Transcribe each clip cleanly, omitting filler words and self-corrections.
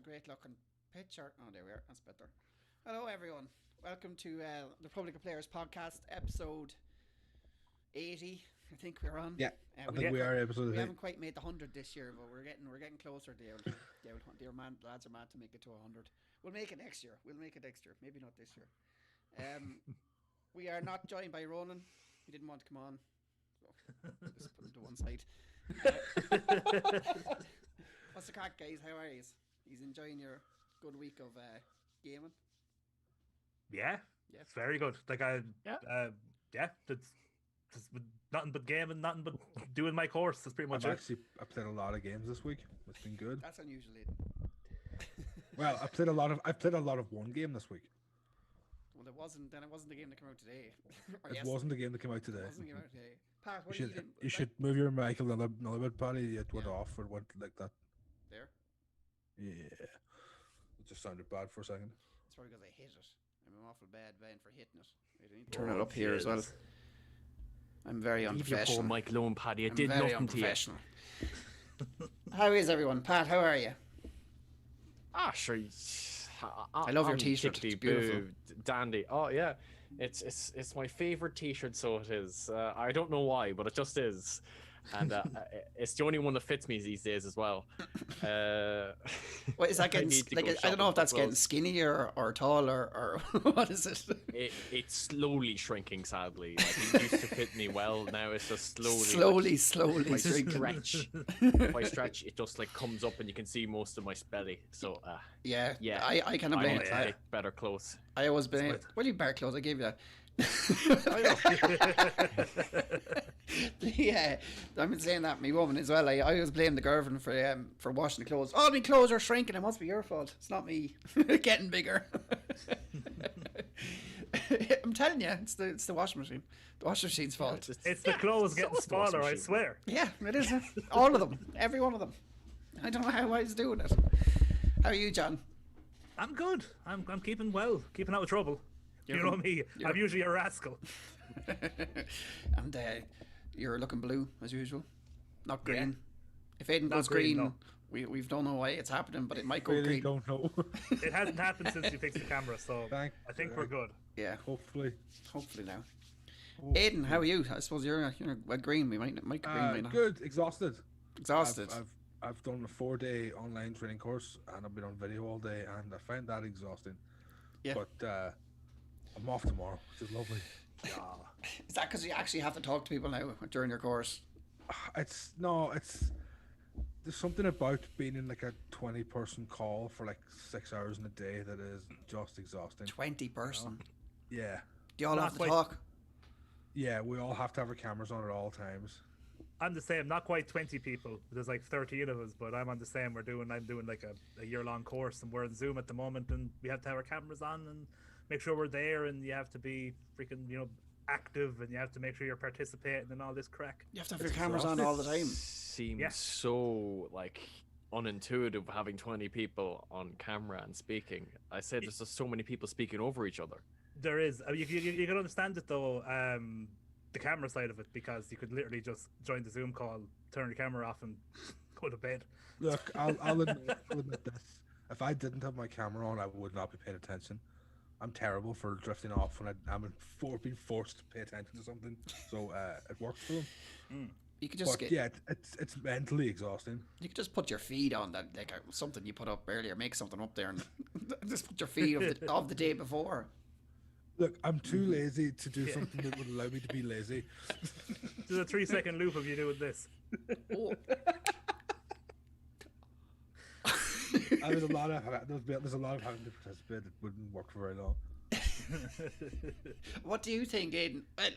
great looking picture. Oh, there we are. That's better. Hello, everyone. Welcome to the Republic of Players podcast, episode 80. I think we're on. Yeah, I think we are episode 80. We haven't quite made the 100 this year, but we're getting closer. Lads are mad to make it to 100. We'll make it next year. Maybe not this year. We are not joined by Ronan. He didn't want to come on. So just put him to one side. What's the crack, guys? How are you? He's enjoying your good week of gaming. Yeah, it's very good. It's nothing but gaming, nothing but doing my course. That's pretty much it. I played a lot of games this week. It's been good. That's unusual. Well, I played a lot of one game this week. Well, it wasn't the game that came out today. It wasn't the game that came out today. Pat, what you should move your mic a little bit, Paddy. It went off or went like that. There? Yeah. It just sounded bad for a second. It's probably because I hit it. I'm an awful bad man for hitting it. I need to turn it up here as well. I'm very unprofessional. Leave your poor mic alone, Paddy. It did very nothing to you. How is everyone? Pat, how are you? Sure. I love your t-shirt. It's beautiful. Dandy. Oh yeah, it's my favorite t-shirt. So it is. I don't know why, but it just is, and it's the only one that fits me these days as well. What is that getting? I don't know if that's getting skinnier or taller or what is it? It's slowly shrinking. Sadly, like it used to fit me well. Now it's just slowly shrinking. If I stretch, it just like comes up and you can see most of my belly. So yeah. I kind of blame it. Better clothes. I always blame. What do you better clothes? I gave you that. Yeah, I've been saying that my woman as well. I always blame the girlfriend for washing the clothes. Oh, my clothes are shrinking. It must be your fault. It's not me getting bigger. I'm telling you, it's the washing machine. The washing machine's fault. It's the clothes getting smaller. I swear. Yeah, it is. All of them, every one of them. I don't know how I was doing it. How are you, John? I'm good. I'm keeping well, keeping out of trouble. You know me. I'm usually a rascal. And you're looking blue as usual, not green. Yeah. If Aiden not goes green, no. we don't know why it's happening, but it might go green. Don't know. It hasn't happened since you fixed the camera, so I think we're good. Yeah, hopefully now. Aiden, how are you? I suppose you're green. We might go green. Good. Exhausted. I've done a 4-day online training course and I've been on video all day and I find that exhausting. Yeah. But I'm off tomorrow, which is lovely. Yeah. Is that because you actually have to talk to people now during your course? There's something about being in like a 20-person call for like 6 hours in a day that is just exhausting. 20-person? Yeah. Do you all have to talk? Yeah, we all have to have our cameras on at all times. I'm the same, not quite 20 people. There's like 13 of us, but I'm on the same. I'm doing like a year-long course, and we're on Zoom at the moment, and we have to have our cameras on and make sure we're there, and you have to be freaking, active, and you have to make sure you're participating and all this crack. You have to have your cameras on all the time. Seems so like unintuitive having 20 people on camera and speaking. I said there's just so many people speaking over each other. There is. You can understand it though, the camera side of it, because you could literally just join the Zoom call, turn the camera off, and go to bed. Look, I'll admit this. If I didn't have my camera on, I would not be paying attention. I'm terrible for drifting off when I'm being forced to pay attention to something. So it works for them. You could just it's mentally exhausting. You could just put your feed on that, like something you put up earlier. Make something up there and just put your feed of the day before. Look, I'm too lazy to do something that would allow me to be lazy. There's a 3-second loop of you doing this. Oh. There's a lot of having to participate that wouldn't work for very long. What do you think, Aiden? Well,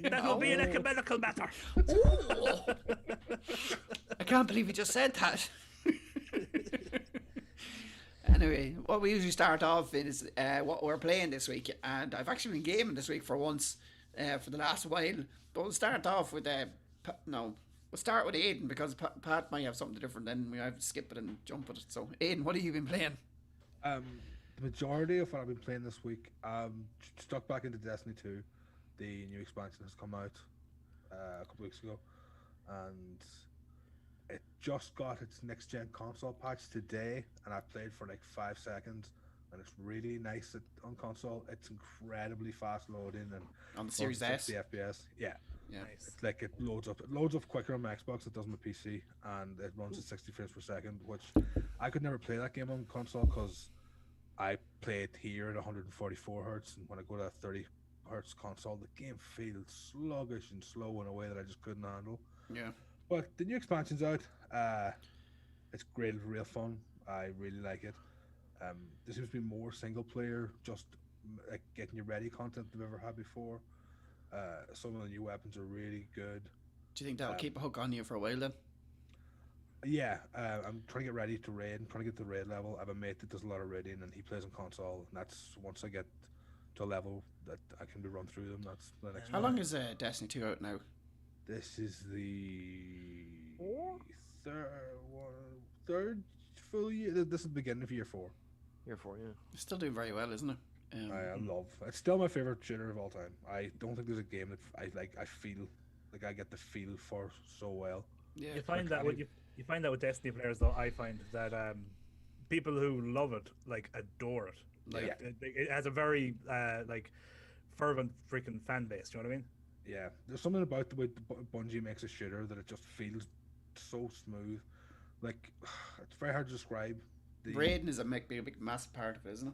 that will be an ecumenical matter. I can't believe you just said that. Anyway, what we usually start off in is what we're playing this week, and I've actually been gaming this week for once for the last while. But we'll start off with we'll start with Aiden, because Pat might have something different, then we have to skip it and jump at it. So Aiden, what have you been playing? The majority of what I've been playing this week, stuck back into Destiny 2. The new expansion has come out a couple weeks ago, and it just got its next gen console patch today, and I played for like 5 seconds, and it's really nice on console. It's incredibly fast loading and On the Series S. 60 FPS. Yeah, Yeah. Nice. it's like it loads up. It loads up quicker on my Xbox. It does on my PC, and it runs at 60 frames per second, which I could never play that game on console because I play it here at 144 hertz, and when I go to a 30 hertz console, the game feels sluggish and slow in a way that I just couldn't handle. Yeah. But the new expansion's out. It's great, real fun. I really like it. There seems to be more single player, just like getting you ready content than we've ever had before. Some of the new weapons are really good. Do you think that'll keep a hook on you for a while then? Yeah, I'm trying to get ready to raid. I'm trying to get to raid level. I have a mate that does a lot of raiding, and he plays on console. And that's once I get to a level that I can be run through them. That's the next. How one. long is Destiny 2 out now? This is the third full year. This is the beginning of year 4. Year 4, yeah. It's still doing very well, isn't it? I love. It's still my favorite shooter of all time. I don't think there's a game that I like. I feel like I get the feel for so well. Yeah. You find that with you find that with Destiny players, though. I find that people who love it like adore it. Like it has a very like fervent freaking fan base. Do you know what I mean? Yeah, there's something about the way Bungie makes a shooter that it just feels so smooth. Like it's very hard to describe. Raiding is a big massive part of it, isn't it?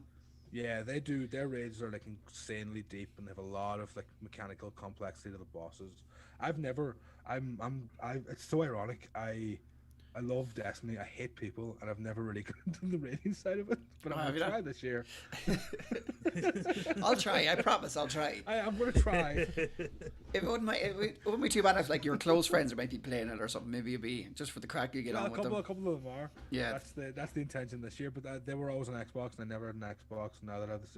Yeah, they do. Their raids are like insanely deep, and they have a lot of like mechanical complexity to the bosses. I've never. It's so ironic. I love Destiny. I hate people, and I've never really got into the raiding side of it. But I'm gonna try this year. I'll try. I promise. I'll try. I'm gonna try. It wouldn't be too bad if like your close friends might be playing it or something. Maybe it'd be just for the crack you get on with them. A couple of them are. Yeah. That's the intention this year. But they were always on Xbox, and I never had an Xbox. Now that I have the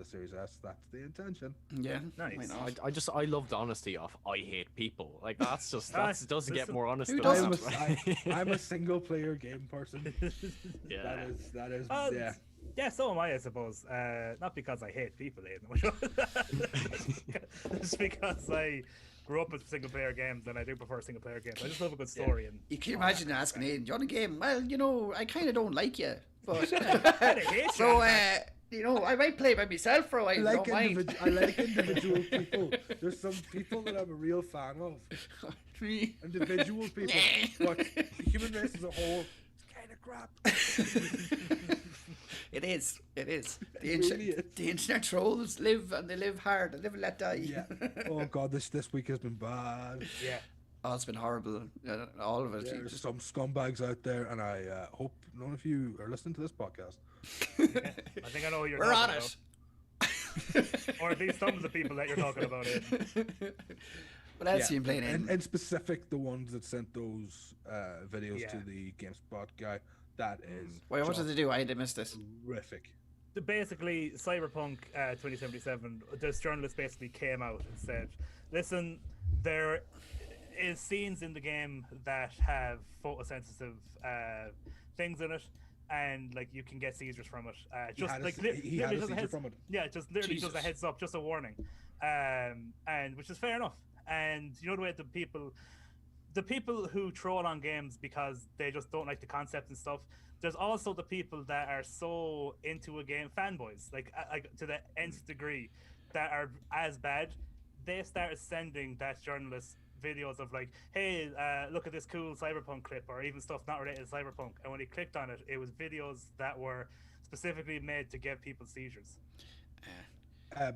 Series S, that's the intention. Yeah. Nice. Why not? I love the honesty of I hate people. Like that's just doesn't get more honest Who than doesn't? that. I'm a single player game person. Yeah. That is yeah. Yeah, so am I suppose. Not because I hate people, Aidan. Just because I grew up with single player games and I do prefer single player games. I just love a good story. And You can imagine asking Aidan, do you want a game? Well, I kind of don't like you. But I hate so, I might play by myself for a while. I don't mind. like individual people. There's some people that I'm a real fan of. Individual people. But the human race as a whole, it's kind of crap. It is. The really is. internet trolls live and they live hard. They live and let die. Yeah. Oh god, this week has been bad. yeah. Oh, it's been horrible. All of it. Yeah, there's some scumbags out there, and I hope none of you are listening to this podcast. I think I know what you're We're on talking it. about. Or at least some of the people that you're talking about. What else are you playing in? In specific, the ones that sent those videos to Yeah. the GameSpot guy. That is. Wait, what did they do? I missed this. Horrific. Basically, Cyberpunk 2077, this journalist basically came out and said, listen, there is scenes in the game that have photosensitive things in it, and like you can get seizures from it. Just like he had a seizure from it. Yeah, just literally just a Jesus. heads up, just a warning, and which is fair enough. And you know the way the people who troll on games because they just don't like the concept and stuff. There's also the people that are so into a game, fanboys, like to the nth degree, that are as bad. They started sending that journalist videos of like, hey, look at this cool Cyberpunk clip, or even stuff not related to Cyberpunk. And when he clicked on it, it was videos that were specifically made to give people seizures.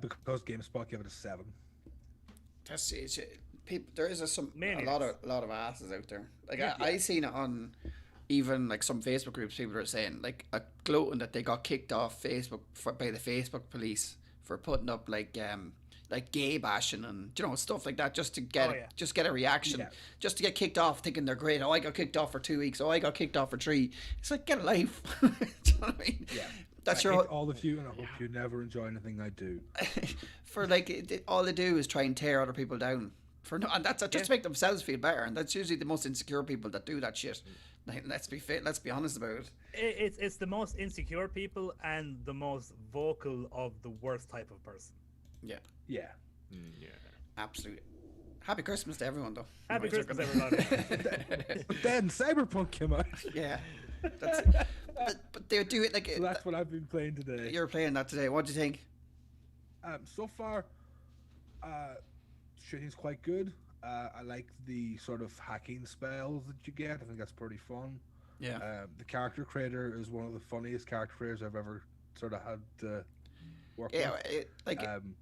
Because GameSpot gave it a 7. That's people. There is a lot of asses out there. Like Yeah. I seen it on even like some Facebook groups. People are saying like gloating that they got kicked off Facebook by the Facebook police for putting up like gay bashing and stuff like that just to get get a reaction, just to get kicked off, thinking they're great. Oh, I got kicked off for 2 weeks. Oh, I got kicked off for 3. It's like, get a life. Do you know what I mean? Yeah. That's I hate all of you, and I hope you never enjoy anything I do. For like all they do is try and tear other people down and that's just to make themselves feel better. And that's usually the most insecure people that do that shit. Like, let's be honest about it. It's the most insecure people and the most vocal of the worst type of person. Yeah. Yeah. Absolute Happy Christmas to everyone, though. Happy Right, Christmas, you're everybody. But then Cyberpunk came out. Yeah. That's, but they do it like So that's what I've been playing today. you're playing that today. What do you think? So far, shooting's quite good. I like the sort of hacking spells that you get. I think that's pretty fun. Yeah. The character creator is one of the funniest character creators I've ever sort of had to work Yeah, with.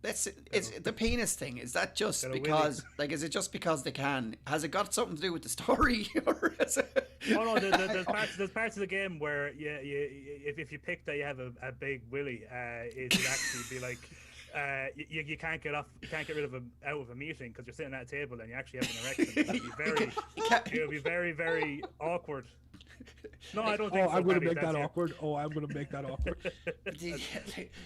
it's the penis thing. Is that just Got a because, like, is it just because they can? Has it got something to do with the story, or is it? Oh no, there's parts of the game where if you pick that you have a big willy, it would actually be like you can't get rid of out of a meeting because you're sitting at a table and you actually have an erection. It would be very very awkward. No, I don't think so. I'm going to Paddy, make that's that your- awkward. I'm going to make that awkward.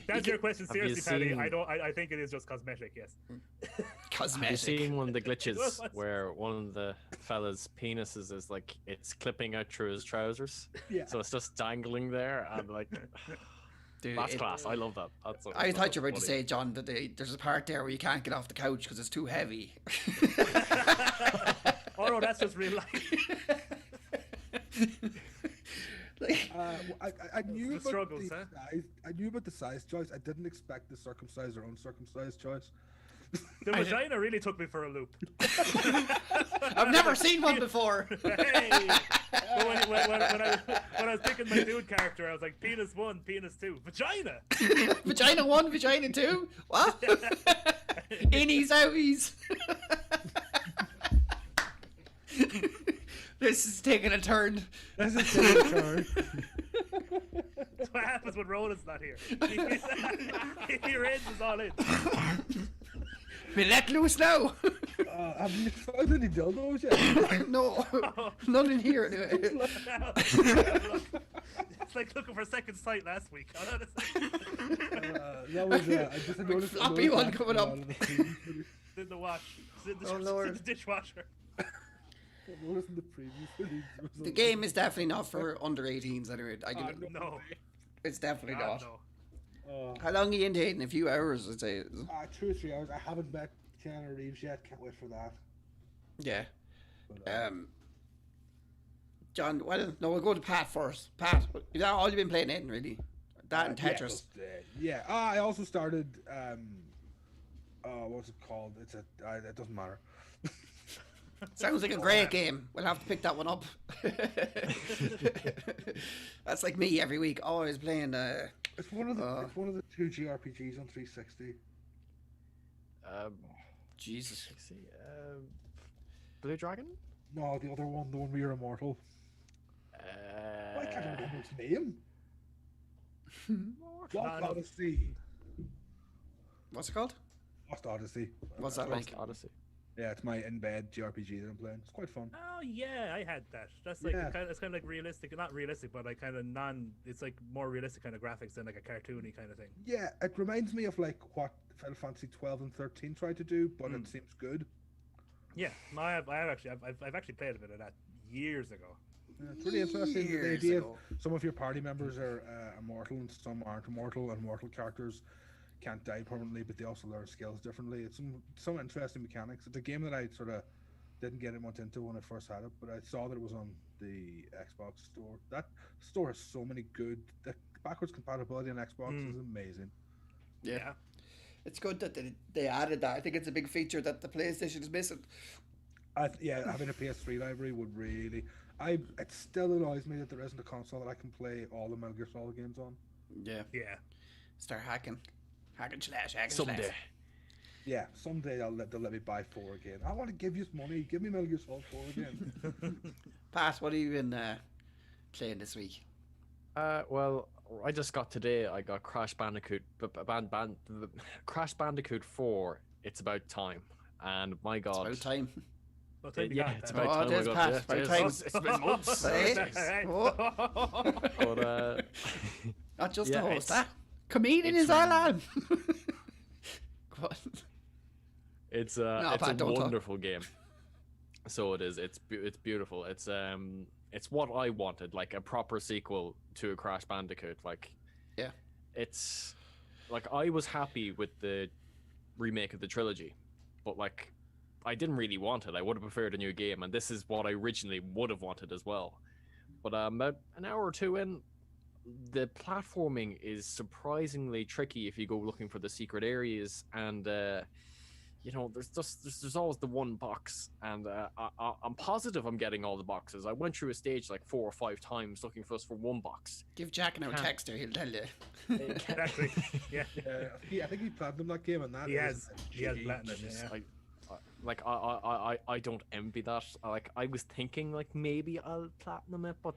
That's your question, Have you seriously, Paddy. seen- I think it is just cosmetic. Yes. Have you Cosmetic. seen one of the glitches where one of the fella's penises is like it's clipping out through his trousers? Yeah. So it's just dangling there and like Dude, that's it- class. I love that. I thought you were about to say, John, that there's a part there where you can't get off the couch because it's too heavy. Oh no, that's just real life. Like, I knew The about struggles, the huh? size. I knew about the size choice. I didn't expect the circumcised or uncircumcised choice. The vagina really took me for a loop. I've never seen one before. Hey! But when I was picking my dude character, I was like, penis 1, penis 2, vagina! Vagina 1, vagina 2? What? Innies, outies. This is taking a turn. This is taking a turn. That's what happens when Roland's not here. He raises all in. Be let loose now. Have you found any dildos yet? No, none in here anyway. It's like looking for second sight last week. That was I just noticed floppy one coming up. It's in the wash. It's in the, Oh, Lord. it's in the dishwasher. Noticing the previous footage. The game is definitely not for under 18s anyway. I give it, No. it's definitely God, not. no. How long are you into it? In a few hours, I'd say. 2 or 3 hours. I haven't met Keanu Reeves yet. Can't wait for that. Yeah. But, John, well, no, we'll go to Pat first. Pat, is that all you've been playing, Aiden, really? That and Tetris. Yeah. I also started. What's it called? It doesn't matter. Sounds like a great game. We'll have to pick that one up. That's like me every week, always playing. It's one of the 2 JRPGs on 360. Jesus. let's see, Blue Dragon. No, the other one, the one where you're immortal. I can't remember its name. Lost Odyssey. What's it called? Lost Odyssey. What's that like? Odyssey. Yeah, it's my in-bed JRPG that I'm playing. It's quite fun. Oh yeah, I had that. That's like Yeah. it's kind of like realistic, not realistic, but like kind of it's like more realistic kind of graphics than like a cartoony kind of thing. Yeah, it reminds me of like what Final Fantasy 12 and 13 tried to do, but it seems good. Yeah, no, I've actually played a bit of that years ago. Yeah, it's really interesting. The Years idea ago. of some of your party members are immortal and some aren't immortal, and mortal characters can't die permanently, but they also learn skills differently. It's some interesting mechanics. It's a game that I sort of didn't get much into when I first had it, but I saw that it was on the Xbox store. That store has so many good. The backwards compatibility on Xbox is amazing. Yeah. It's good that they added that. I think it's a big feature that the PlayStation is missing. Having a PS3 library would really. It still annoys me that there isn't a console that I can play all the Metal Gear Solid games on. Yeah. Yeah. Start hacking. Hacking slash. Someday. Yeah, someday they'll let me buy 4 again. I want to give you money. Give me Metal Gear Solid 4 again. Pat, what have you been playing this week? Well, I just got today. I got Crash Bandicoot, Crash Bandicoot 4. It's about time, and my God, It's about time. Well, thank yeah, God, it's then. about time. there's I got Pat. it. About Yes, time. it's been months. Hey. Oh, But not just Yeah, the host, it's- comedian it's is our lad. Go on. it's Pat, a don't talk. wonderful game. So it is. It's beautiful. It's what I wanted, like a proper sequel to a Crash Bandicoot. Like, Yeah. it's like I was happy with the remake of the trilogy, but like I didn't really want it. I would have preferred a new game, and this is what I originally would have wanted as well. But about an hour or two in, the platforming is surprisingly tricky if you go looking for the secret areas, and there's always the one box, and I'm positive I'm getting all the boxes. I went through a stage like 4 or 5 times looking for one box. Give Jack no text, he'll tell you. Exactly. Yeah. I think he platinumed that game, and that He has GG. platinum. Yeah. I don't envy that. Like, I was thinking like maybe I'll platinum it, but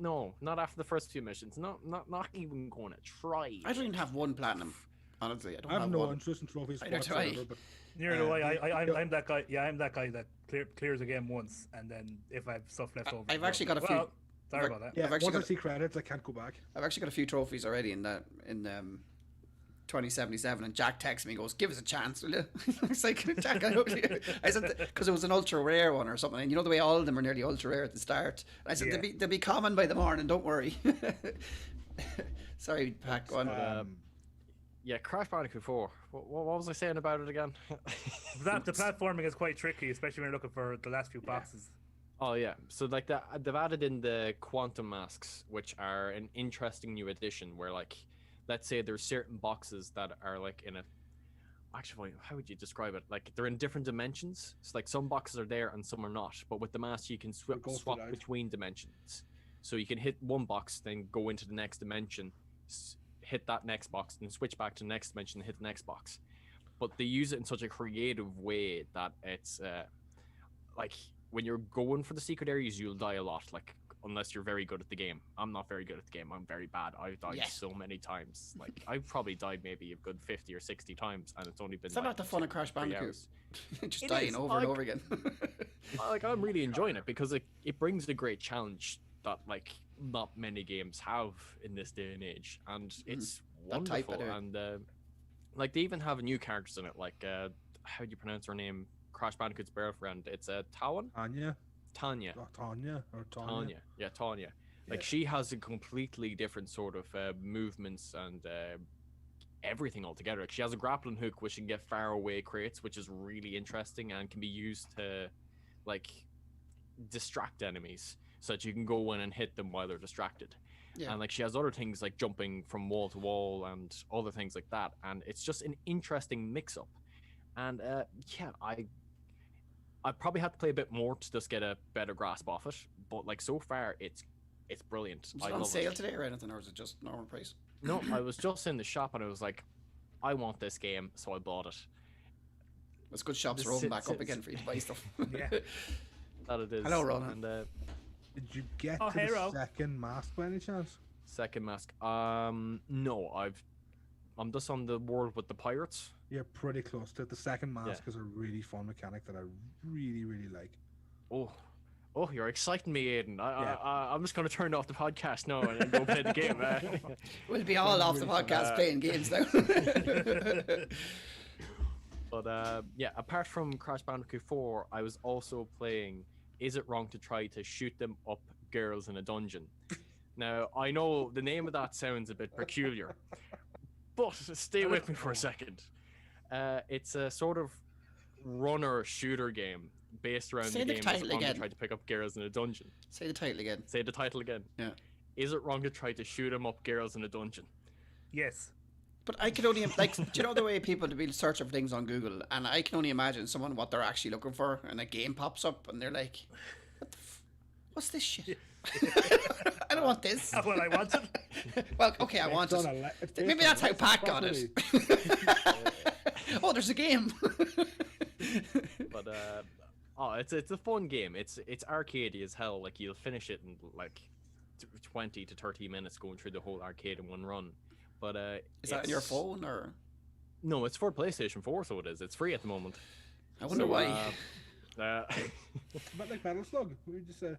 no, not after the first 2 missions. Not even going to try. I don't even have one platinum. Honestly, I don't I have have no one. interest in trophies I don't whatsoever. try. But Near the way, I'm that guy. Yeah, I'm that guy that clears a game once, and then if I have stuff left over, I've actually got a few. Well, sorry about that. yeah, I've actually once I got- see credits, I can't go back. I've actually got a few trophies already in 2077, and Jack texts me and goes, "Give us a chance, will you?" It's like, Jack, I said, because it was an ultra rare one or something, and you know the way all of them are nearly ultra rare at the start. And I said, Yeah. they'll be common by the morning, don't worry. Sorry, Pat, go on. Yeah, Crash Bandicoot 4. What was I saying about it again? The platforming is quite tricky, especially when you're looking for the last few boxes. Oh yeah, so like they've added in the quantum masks, which are an interesting new addition. Where, like, let's say there's certain boxes that are like in a. Actually, how would you describe it? Like, they're in different dimensions. It's like some boxes are there and some are not. But with the mask, you can swap out. between dimensions. So you can hit one box, then go into the next dimension, hit that next box, then switch back to the next dimension and hit the next box. But they use it in such a creative way that it's like, when you're going for the secret areas, you'll die a lot. Like, unless you're very good at the game. I'm not very good at the game. I'm very bad. I've died so many times. Like, I've probably died maybe a good 50 or 60 times, and it's only been. Is that not the fun of Crash 3 Bandicoot? hours. Just It dying is, over and like- over again. Like, I'm really enjoying it because it brings a great challenge that, like, not many games have in this day and age, and it's That type wonderful. of And like, they even have new characters in it. Like, how do you pronounce her name? Crash Bandicoot's girlfriend. It's Tanya, Tanya. Tanya. Yeah, Tanya. Like, Yeah. she has a completely different sort of movements and everything altogether. Like, she has a grappling hook which can get far away crates, which is really interesting and can be used to, like, distract enemies, so that you can go in and hit them while they're distracted. Yeah. And, like, she has other things like jumping from wall to wall and other things like that. And it's just an interesting mix-up. And yeah, I probably had to play a bit more to just get a better grasp of it. But, like, so far, it's brilliant. Was I it on love sale it. today or anything, or was it just normal price? No, I was just in the shop and I was like, I want this game, so I bought it. There's good shops This rolling sits- back up sits- again for you to buy stuff. Yeah. That it is. Hello, Ronan. And Did you get Oh, to hey, the Ro. second mask by any chance? second mask. No, I'm just on the world with the pirates. You're pretty close to it. The second mask is a really fun mechanic that I really, really like. Oh, you're exciting me, Aiden. I'm just going to turn off the podcast now and go play the game. We'll be all off the podcast playing games now. But yeah, apart from Crash Bandicoot 4, I was also playing Is It Wrong to Try to Shoot Them Up Girls in a Dungeon? Now, I know the name of that sounds a bit peculiar, but stay with me for a second. It's a sort of runner shooter game based around Say the the game title Is It Wrong to again. Try to Pick Up Girls in a Dungeon. Say the title again. Say the title again. Yeah. Is it wrong to try to shoot 'em up girls in a dungeon? Yes. But I can only, like, do you know the way people to be searching for things on Google, and I can only imagine someone what they're actually looking for, and a game pops up, and they're like, what's this shit? I don't want this. That's what I wanted. Well, okay, I want It's it. on a it's Maybe based on that's how a Pat got it. Oh, there's a game. But it's a fun game. It's arcadey as hell. Like, you'll finish it in like 20 to 30 minutes going through the whole arcade in one run. But Is that on your it's- phone, or? No, it's for PlayStation 4, so it is. It's free at the moment. I wonder So, why. It's a bit like Metal Slug. What would you say?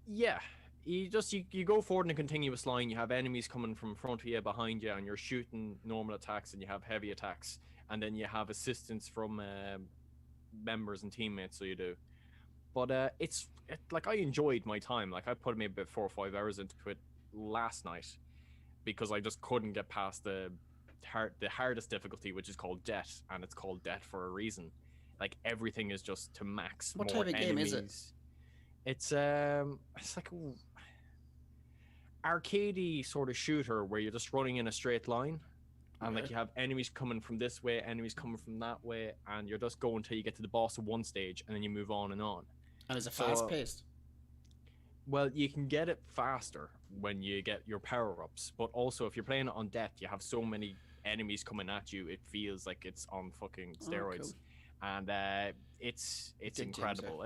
Yeah, you go forward in a continuous line. You have enemies coming from front of you, behind you, and you're shooting normal attacks, and you have heavy attacks, and then you have assistance from members and teammates. So you do, but like, I enjoyed my time. Like, I put maybe about 4 or 5 hours into it last night because I just couldn't get past the the hardest difficulty, which is called Death, and it's called Death for a reason. Like everything is just to max. What more type of game is it? enemies. It's like a arcadey sort of shooter where you're just running in a straight line, and like Okay. you have enemies coming from this way, enemies coming from that way, and you're just going until you get to the boss of one stage, and then you move on and on. And is it So, fast paced? Well, you can get it faster when you get your power-ups, but also if you're playing it on Death, you have so many enemies coming at you, it feels like it's on fucking steroids. Cool. And it's Good games, incredible.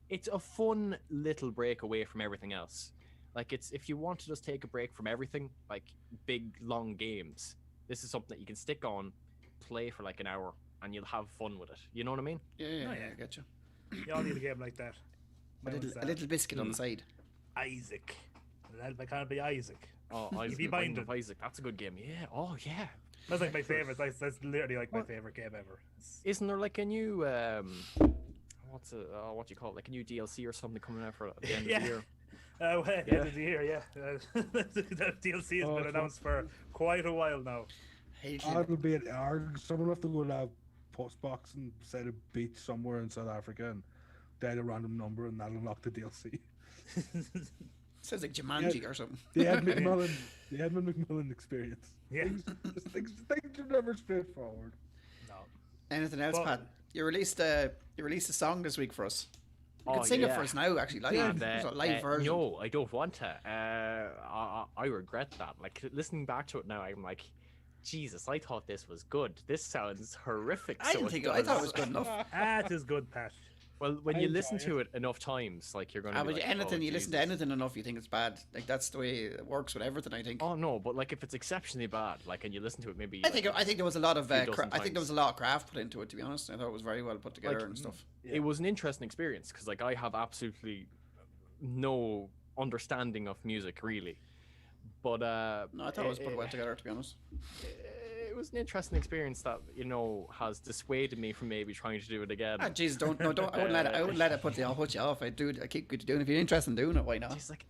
It's a fun little break away from everything else. Like it's if you want to just take a break from everything, like big long games, this is something that you can stick on, play for like an hour, and you'll have fun with it. You know what I mean? Yeah, Oh, yeah. I get you. You all need a game like that. A little biscuit on the side. Isaac. I can't be Isaac. Oh, If Isaac, you the Binding bind of Isaac, that's a good game. Yeah. Oh, yeah. That's like my favorite. That's literally like my favorite game ever. Isn't there like a new what do you call it? Like a new DLC or something coming out for at the end of the year? End of the year, yeah. That DLC has been announced for quite a while now. It'll be an ARG. Someone will have to go to a post box and set a beach somewhere in South Africa and dial a random number, and that'll unlock the DLC. Sounds like Jumanji or something. The Edmund McMillan experience. Yeah. Things are never straightforward. No. Anything else, Well- Pat? You released a song this week for us. You can sing it for us now, actually, live. And, It's a live version. No, I don't want to. I regret that. Like listening back to it now, I'm like, Jesus, I thought this was good. This sounds horrific. I didn't think I thought it was good enough. That is good, Pat. Well, when I you enjoy listen it. to it enough times, like you're gonna. Ah, be but like, anything, oh, you listen to Jesus. anything enough, you think it's bad. Like that's the way it works with everything, I think. Oh no, but like if it's exceptionally bad, like and you listen to it, maybe. I think there was a lot of few dozen I think there was times. a lot of craft put into it. To be honest, I thought it was very well put together and stuff. It was an interesting experience because like I have absolutely no understanding of music really, but No, I thought it was put well together. To be honest, it was an interesting experience that has dissuaded me from maybe trying to do it again. ah, Jesus, don't. I wouldn't let it put you off. I do. I keep doing it. If you're interested in doing it, why not? It's like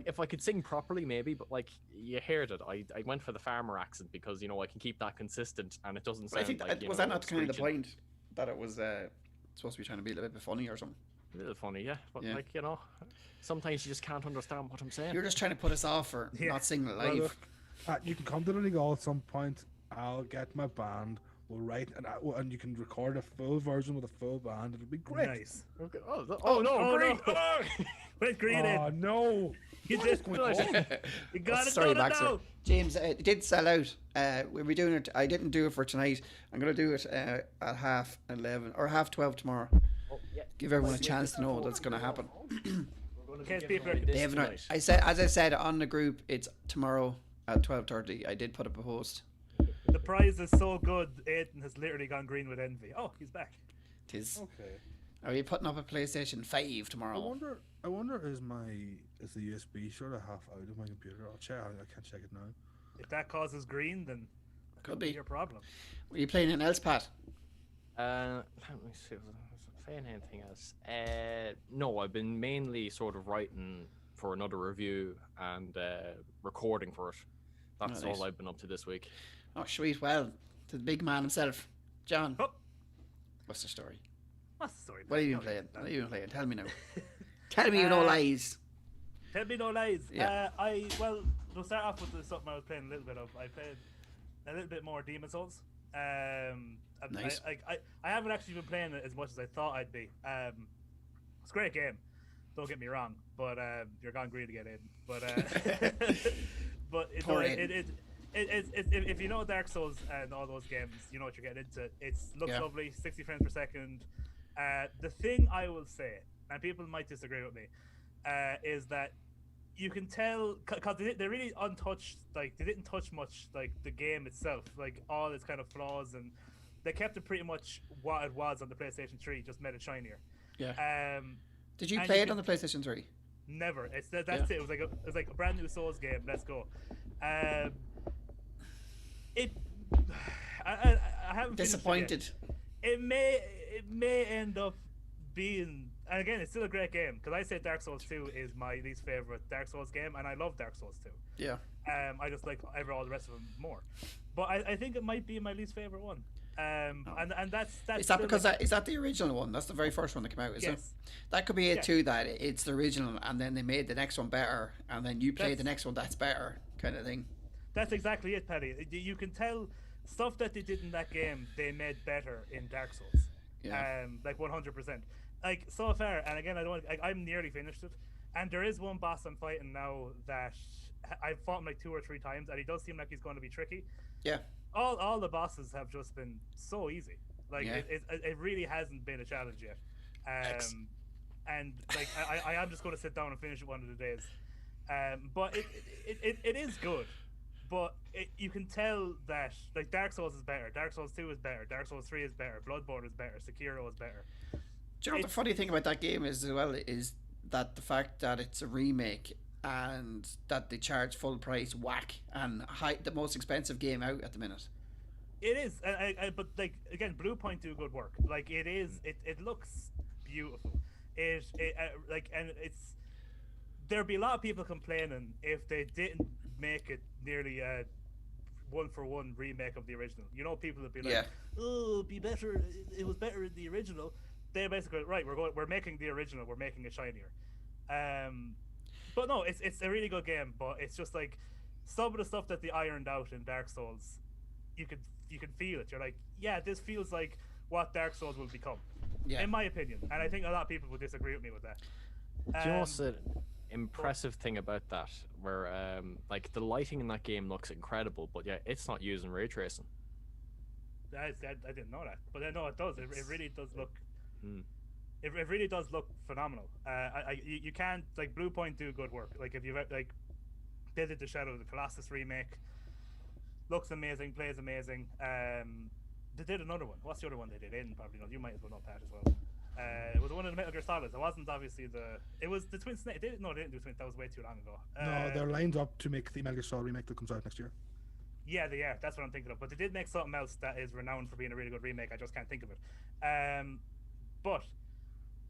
if I could sing properly maybe, but like you heard it, I went for the farmer accent because I can keep that consistent and it doesn't But I sound think like was that not kind of the screeching. point that it was supposed to be trying to be a little bit funny or something? A little funny, yeah, but Yeah. sometimes you just can't understand what I'm saying. You're just trying to put us off for Yeah. not singing it Well, live. look, you can come to the Donegal at some point. I'll get my band. We'll write and you can record a full version with a full band. It'll be great. Nice. Okay. Oh no, oh, green! no. Wait, Green Oh in. no! You What did is going on? You got it Sorry, done Baxter. now. James, it did sell out. We'll be doing it. I didn't do it for tonight. I'm going to do it at 11:30 or 12:30 tomorrow. Yeah. Give everyone a chance to know what's going to happen. In case people are This They have tonight. as I said on the group, it's tomorrow at 12:30. I did put up a post. The prize is so good, Aiden has literally gone green with envy. Oh, he's back. Tis. Okay. Are you putting up a PlayStation 5 tomorrow? I wonder is the USB sort of half out of my computer? I'll check. I can't check it now. If that causes green, then Could be. your problem. Were you playing anything else, Pat? Let me see. Was I saying anything else? No, I've been mainly sort of writing for another review and recording for it. That's Oh, nice. all I've been up to this week. Oh, sweet. Well, to the big man himself, John. Oh, What's the story? what's the story? What have you been No, playing? no. Tell me now. Tell me you no lies. Tell me no lies. Yeah. We'll start off with something I was playing a little bit of. I played a little bit more Demon Souls. Nice. I haven't actually been playing it as much as I thought I'd be. It's a great game. Don't get me wrong, but you're gone green again, Aiden. But Poor Aiden. if you know Dark Souls and all those games, you know what you're getting into. It looks Yeah. lovely, 60 frames per second. The thing I will say, and people might disagree with me, is that you can tell because they really untouched, like they didn't touch much like the game itself, like all its kind of flaws, and they kept it pretty much what it was on the PlayStation 3, just made it shinier. Yeah. Did you and play you it can- on the PlayStation 3? Never. That's Yeah. it. It was like a brand new Souls game. Let's go. I haven't finished it yet. Disappointed. It may end up being and again, it's still a great game because I say Dark Souls 2 is my least favorite Dark Souls game, and I love Dark Souls 2. Yeah. I just like all the rest of them more, but I think it might be my least favorite one. And that's Is that because is that the original one? That's the very first one that came out, is it? Yes. That could be it too, that it's the original and then they made the next one better and then you play the next one that's better, kind of thing. That's exactly it, Paddy. You can tell stuff that they did in that game they made better in Dark Souls. Yeah. Like 100%. Like so far, and again, I'm nearly finished it, and there is one boss I'm fighting now that I've fought him like 2 or 3 times, and he does seem like he's going to be tricky. Yeah. All the bosses have just been so easy. Like Yeah. it really hasn't been a challenge yet. And like I am just going to sit down and finish it one of the days. But it is good. But you can tell that like Dark Souls is better, Dark Souls 2 is better, Dark Souls 3 is better, Bloodborne is better, Sekiro is better. Do you know what the funny thing about that game is as well is that the fact that it's a remake and that they charge full price whack and the most expensive game out at the minute. It is, but like again, Blue Point do good work. Like it is, it looks beautiful. And it's there'd be a lot of people complaining if they didn't make it nearly a 1-for-1 remake of the original. You know, people would be like, "Oh, it'd be better. It was better in the original." They're basically right. We're making the original. We're making it shinier. But no, it's a really good game. But it's just like some of the stuff that they ironed out in Dark Souls, you can feel it. You're like, yeah, this feels like what Dark Souls will become. Yeah. In my opinion, and I think a lot of people would disagree with me with that. Do you know what's the impressive thing about that? Where like the lighting in that game looks incredible, but yeah, it's not using ray tracing. I didn't know that, but I know it does. It really does look. It really does look phenomenal. You can't like Blue Point do good work. Like if you like, they did the Shadow of the Colossus remake. Looks amazing, plays amazing. They did another one. What's the other one they did? Aiden probably knows. You might as well know Pat as well. It was one of the Metal Gear Solids. It wasn't obviously It was the Twin Snake. They didn't do Twin. That was way too long ago. No, they're lined up to make the Metal Gear Solid remake that comes out next year. Yeah, they are. That's what I'm thinking of. But they did make something else that is renowned for being a really good remake. I just can't think of it. But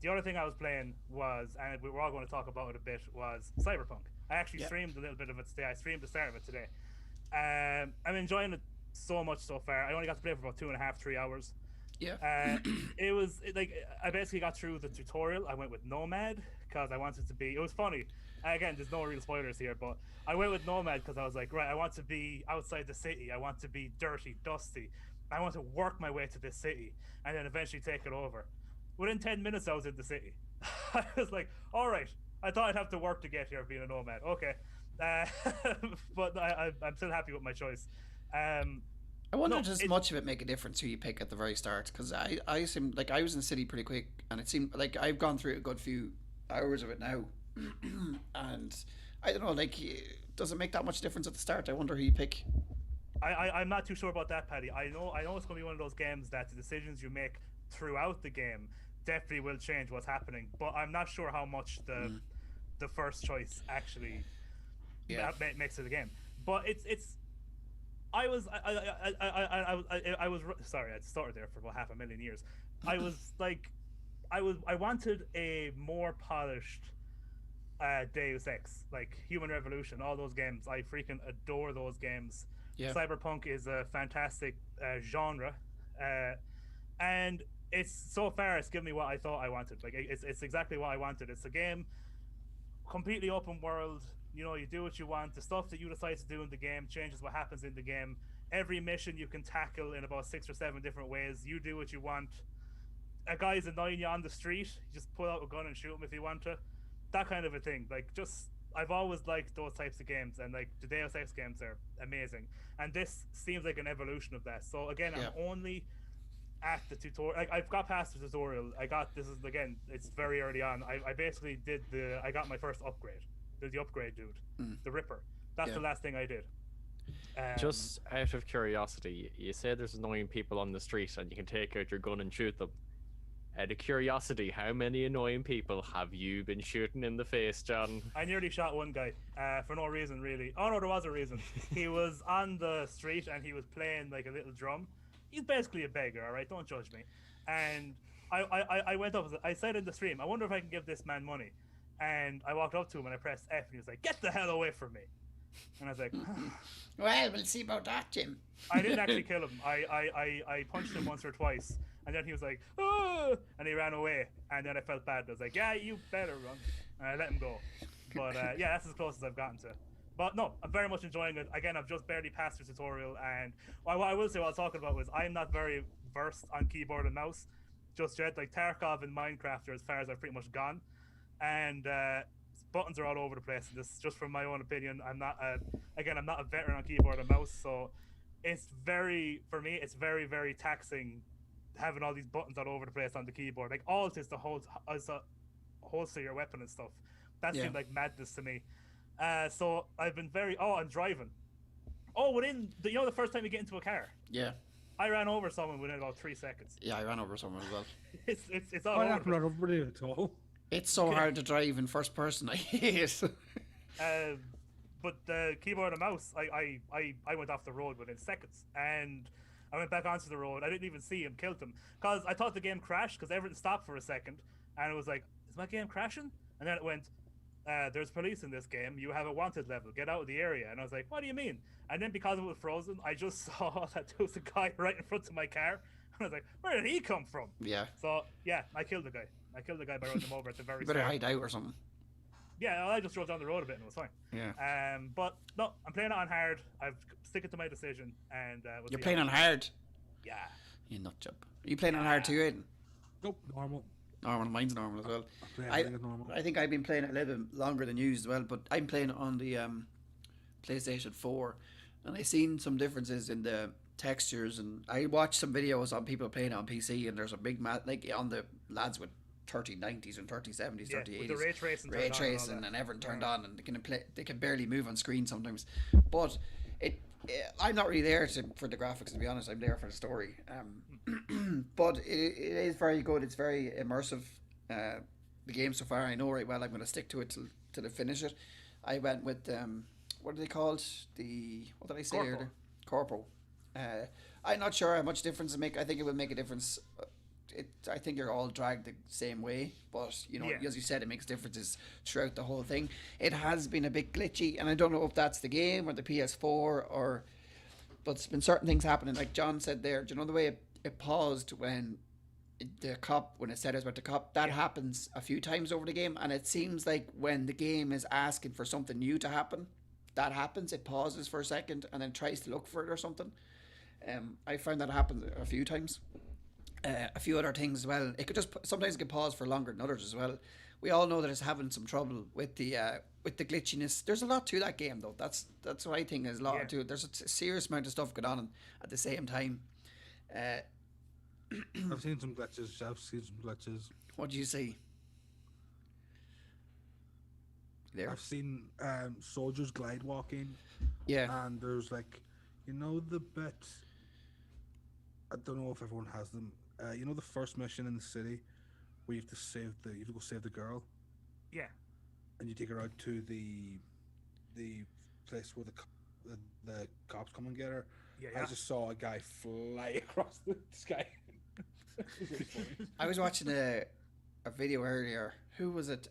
the other thing I was playing was, and we were all going to talk about it a bit, was Cyberpunk. I actually streamed a little bit of it today. I streamed the start of it today. I'm enjoying it so much so far. I only got to play for about 2.5-3 hours. Yeah. I basically got through the tutorial. I went with Nomad because I wanted to be. It was funny. Again, there's no real spoilers here, but I went with Nomad because I was like, right, I want to be outside the city. I want to be dirty, dusty. I want to work my way to this city and then eventually take it over. Within 10 minutes, I was in the city. I was like, all right. I thought I'd have to work to get here being a nomad. Okay. But I'm still happy with my choice. I wonder does much of it make a difference who you pick at the very start? Because I seem like I was in the city pretty quick, and it seemed like I've gone through a good few hours of it now, and I don't know. Like, does it make that much difference at the start? I wonder who you pick. I'm not too sure about that, Paddy. I know it's going to be one of those games that the decisions you make throughout the game definitely will change what's happening, but I'm not sure how much the first choice actually makes it a game. But I was sorry, I started there for about 500,000 years. I was like, I wanted a more polished Deus Ex, like Human Revolution, all those games. I freaking adore those games. Yeah. Cyberpunk is a fantastic genre, and it's so far it's given me what I thought I wanted. Like it's exactly what I wanted. It's a game completely open world. You know, you do what you want. The stuff that you decide to do in the game changes what happens in the game. Every mission you can tackle in about 6 or 7 different ways. You do what you want. A guy's annoying you on the street, you just pull out a gun and shoot him if you want to. That kind of a thing. Like, just I've always liked those types of games, and like the Deus Ex games are amazing. And this seems like an evolution of that. So again, I'm only at the tutorial. Like, I've got past the tutorial. It's very early on. I basically I got my first upgrade. The upgrade dude, the Ripper. That's the last thing I did. Just out of curiosity, you say there's annoying people on the street and you can take out your gun and shoot them. Out of curiosity, how many annoying people have you been shooting in the face, John? I nearly shot one guy for no reason, really. Oh no, there was a reason. He was on the street and he was playing like a little drum. He's basically a beggar, all right? Don't judge me. And I went up. I said in the stream, I wonder if I can give this man money. And I walked up to him and I pressed F, and he was like, "Get the hell away from me!" And I was like, Well, we'll see about that, Jim. I didn't actually kill him. I punched him once or twice, and then he was like, "Oh!" and he ran away. And then I felt bad. I was like, "Yeah, you better run." And I let him go. But yeah, that's as close as I've gotten to. But no, I'm very much enjoying it. Again, I've just barely passed the tutorial, and what I will say, what I was talking about was I'm not very versed on keyboard and mouse just yet. Like Tarkov and Minecraft are as far as I've pretty much gone, and buttons are all over the place. And this, just from my own opinion, I'm not a veteran on keyboard and mouse, so it's very very taxing having all these buttons all over the place on the keyboard. Like Alt is the holster your weapon and stuff. That seemed like madness to me. So I've been I'm driving. The first time you get into a car. Yeah. I ran over someone within about 3 seconds. Yeah, I ran over someone as well. it's all I over. haven't run over you at all. It's so hard to drive in first person. I hate it. But the keyboard and mouse, I went off the road within seconds, and I went back onto the road. I didn't even see him, killed him, because I thought the game crashed because everything stopped for a second, and it was like, is my game crashing? And then it went, there's police in this game. You have a wanted level. Get out of the area. And I was like, what do you mean? And then because it was frozen, I just saw that there was a guy right in front of my car. And I was like, where did he come from? Yeah. So yeah, I killed the guy. I killed the guy by running him over at the very Better start. hide out or something. Yeah, I just drove down the road a bit and it was fine. Yeah. But no, I'm playing it on hard. I've sticking to my decision, and You're playing on hard. Yeah. You nut job. Are you playing on hard too, Aiden? Nope, normal. Normal. Mine's normal as well. Normal. I think I've been playing it a little bit longer than you as well, but I'm playing it on the PlayStation 4, and I've seen some differences in the textures, and I watched some videos on people playing it on PC, and there's a big like on the lads with 3090s and 3070s, 3080s, the ray tracing, and everything turned on, and they can barely move on screen sometimes. But I'm not really there for the graphics, to be honest. I'm there for the story. But it is very good. It's very immersive. The game so far, I know right well. I'm going to stick to it till I finish it. I went with what are they called? What did I say earlier? Corpo. I'm not sure how much difference it make. I think it will make a difference. I think they're all dragged the same way, but as you said, it makes differences throughout the whole thing. It has been a bit glitchy, and I don't know if that's the game or the PS4 but there's been certain things happening. Like John said there, do you know the way it paused when it said it was about the cop? That happens a few times over the game, and it seems like when the game is asking for something new to happen, that happens. It pauses for a second and then tries to look for it or something. I found that happen a few times. A few other things as well. It could sometimes it can pause for longer than others as well. We all know that it's having some trouble with the glitchiness. There's a lot to that game though. That's what I think is a lot to it. There's a serious amount of stuff going on at the same time. I've seen some glitches. What do you see? There. I've seen soldiers glide walking. Yeah. And there's the bit. I don't know if everyone has them. The first mission in the city where you have to go save the girl. Yeah. And you take her out to the place where the cops come and get her. Yeah. I just saw a guy fly across the sky. It was really funny. I was watching a video earlier. Who was it?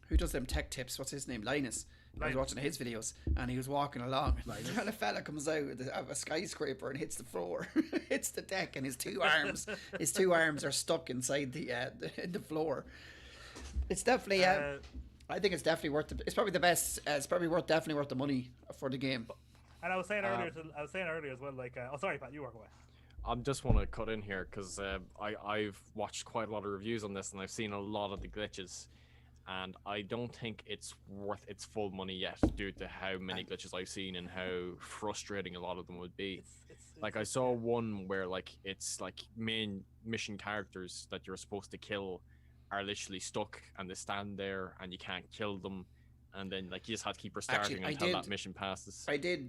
Who does them tech tips? What's his name? Linus. I was watching his videos, and he was walking along, and a fella comes out of a skyscraper and hits the floor, hits the deck, and his two arms are stuck inside the floor. It's definitely, I think it's definitely worth it's probably the best. It's probably definitely worth the money for the game. And I was saying earlier as well, sorry, Pat, you work away. I just want to cut in here because I've watched quite a lot of reviews on this, and I've seen a lot of the glitches. And I don't think it's worth its full money yet due to how many glitches I've seen and how frustrating a lot of them would be. I saw one where it's main mission characters that you're supposed to kill are literally stuck and they stand there and you can't kill them. And then you just have to keep restarting until that mission passes.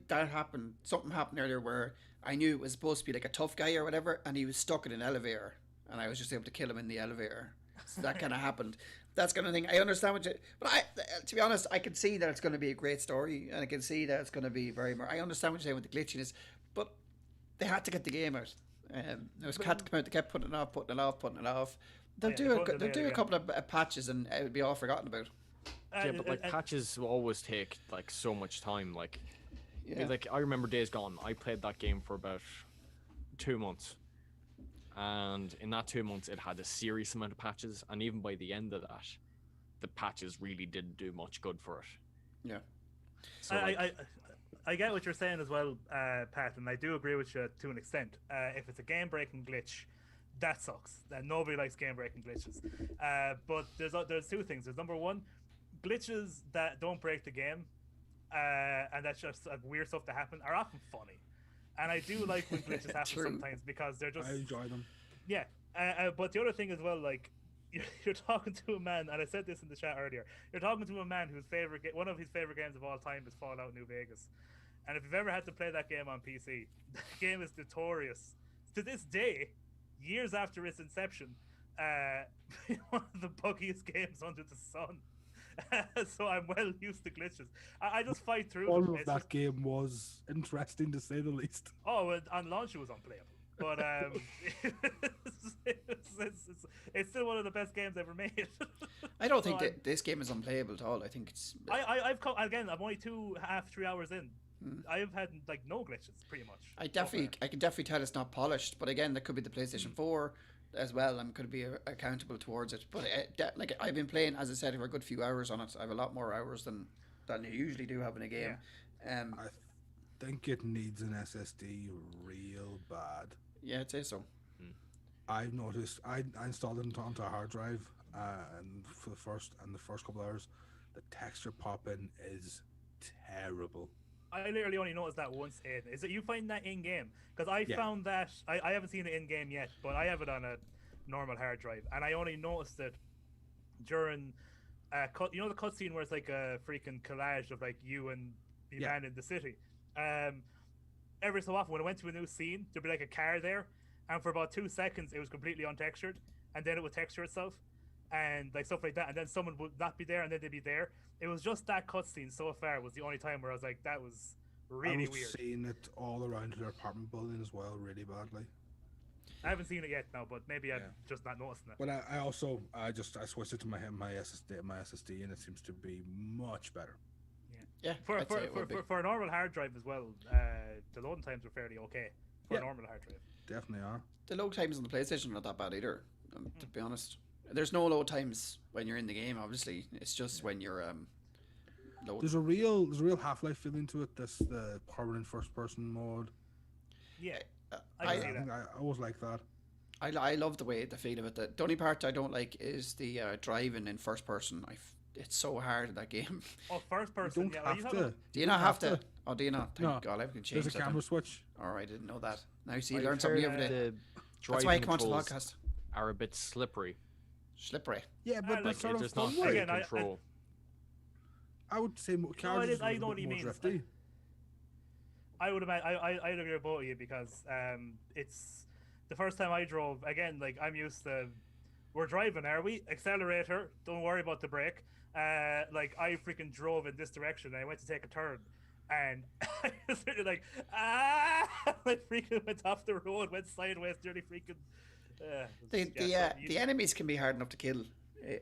That happened. Something happened earlier where I knew it was supposed to be a tough guy or whatever, and he was stuck in an elevator and I was just able to kill him in the elevator. So that kind of happened. That's kind of thing. I understand to be honest, I can see that it's going to be a great story, and I can see that it's going to be I understand what you're saying with the glitchiness, but they had to get the game out. There was Cat come out. They kept putting it off. They'll yeah, do they a put it they'll in do a again. couple of patches and it would be all forgotten about. Yeah, but like patches will always take like so much time. Like, Yeah. like I remember Days Gone. I played that game for about 2 months, and in that 2 months, it had a serious amount of patches. And even by the end of that, the patches really didn't do much good for it. Yeah. So like, I get what you're saying as well, Pat, and I do agree with you to an extent. If it's a game-breaking glitch, that sucks. Nobody likes game-breaking glitches. But there's two things. There's number one, glitches that don't break the game, and that's just weird stuff to happen, are often funny. And I do like when glitches happen True. sometimes because they're just I enjoy them. yeah. But the other thing as well, like you're talking to a man, and I said this in the chat earlier. You're talking to a man whose one of his favorite games of all time is Fallout New Vegas, and if you've ever had to play that game on PC, the game is notorious to this day, years after its inception. One of the buggiest games under the sun. So I'm well used to glitches. I just fight through All them. of It's that just- game was interesting to say the least. on launch it was unplayable. But it's still one of the best games ever made. I don't think So that this game is unplayable at all. I think it's. I've come again. I'm only 3 hours in. I've had like no glitches, pretty much. I can definitely tell it's not polished, but again, that could be the PlayStation 4 as well, and could be accountable towards it. But like I've been playing, as I said, for a good few hours on it. I have a lot more hours than you usually do have in a game. I think it needs an SSD real bad. Yeah, I'd say so. I've noticed. I installed it onto a hard drive, and for the first couple hours, the texture pop-in is terrible. I literally only noticed that once in. Is it you find that in game? Because I found that I haven't seen it in game yet, but I have it on a normal hard drive, and I only noticed it during you know the cutscene where it's like a freaking collage of like you and the man in the city. Every so often when I went to a new scene, there'd be like a car there, and for about 2 seconds it was completely untextured, and then it would texture itself, and like stuff like that, and then someone would not be there, and then they'd be there. It was just that cutscene so far was the only time where I was like, that was really I was weird. seeing it all around their apartment building as well, really badly. I haven't seen it yet now, but maybe I'm just not noticing it. But I also I switched it to my SSD, and it seems to be much better. Yeah, For I'd say it would be. a normal hard drive as well, the loading times are fairly okay for a normal hard drive. Definitely are. The load times on the PlayStation are not that bad either. To be honest, there's no load times when you're in the game. Obviously, it's just when you're load. There's a real Half-Life feeling to it. The permanent first-person mode. Yeah, I I can see I think that. I always like that. I love the feel of it. The only part I don't like is the driving in first person. It's so hard in that game. Oh, first person. You don't Yeah, have to. Do you not have to? Oh, do you not? Thank No. God, I can change There's a that. camera switch. All right, I didn't know that. Now see, you I've learned something heard every day. the That's why I driving come onto the controls podcast. are a bit slippery. Slippery. Yeah, but like that's sort of There's not fun full way. Again, control. I would say cars I is know a what bit you more mean. drifty. I would imagine. I'd agree with both of you because it's the first time I drove. Again, like I'm used to. We're driving, are we? Accelerator. Don't worry about the brake. Like I freaking drove in this direction. And I went to take a turn, and I was really like, I freaking went off the road, went sideways, nearly freaking. The enemies can be hard enough to kill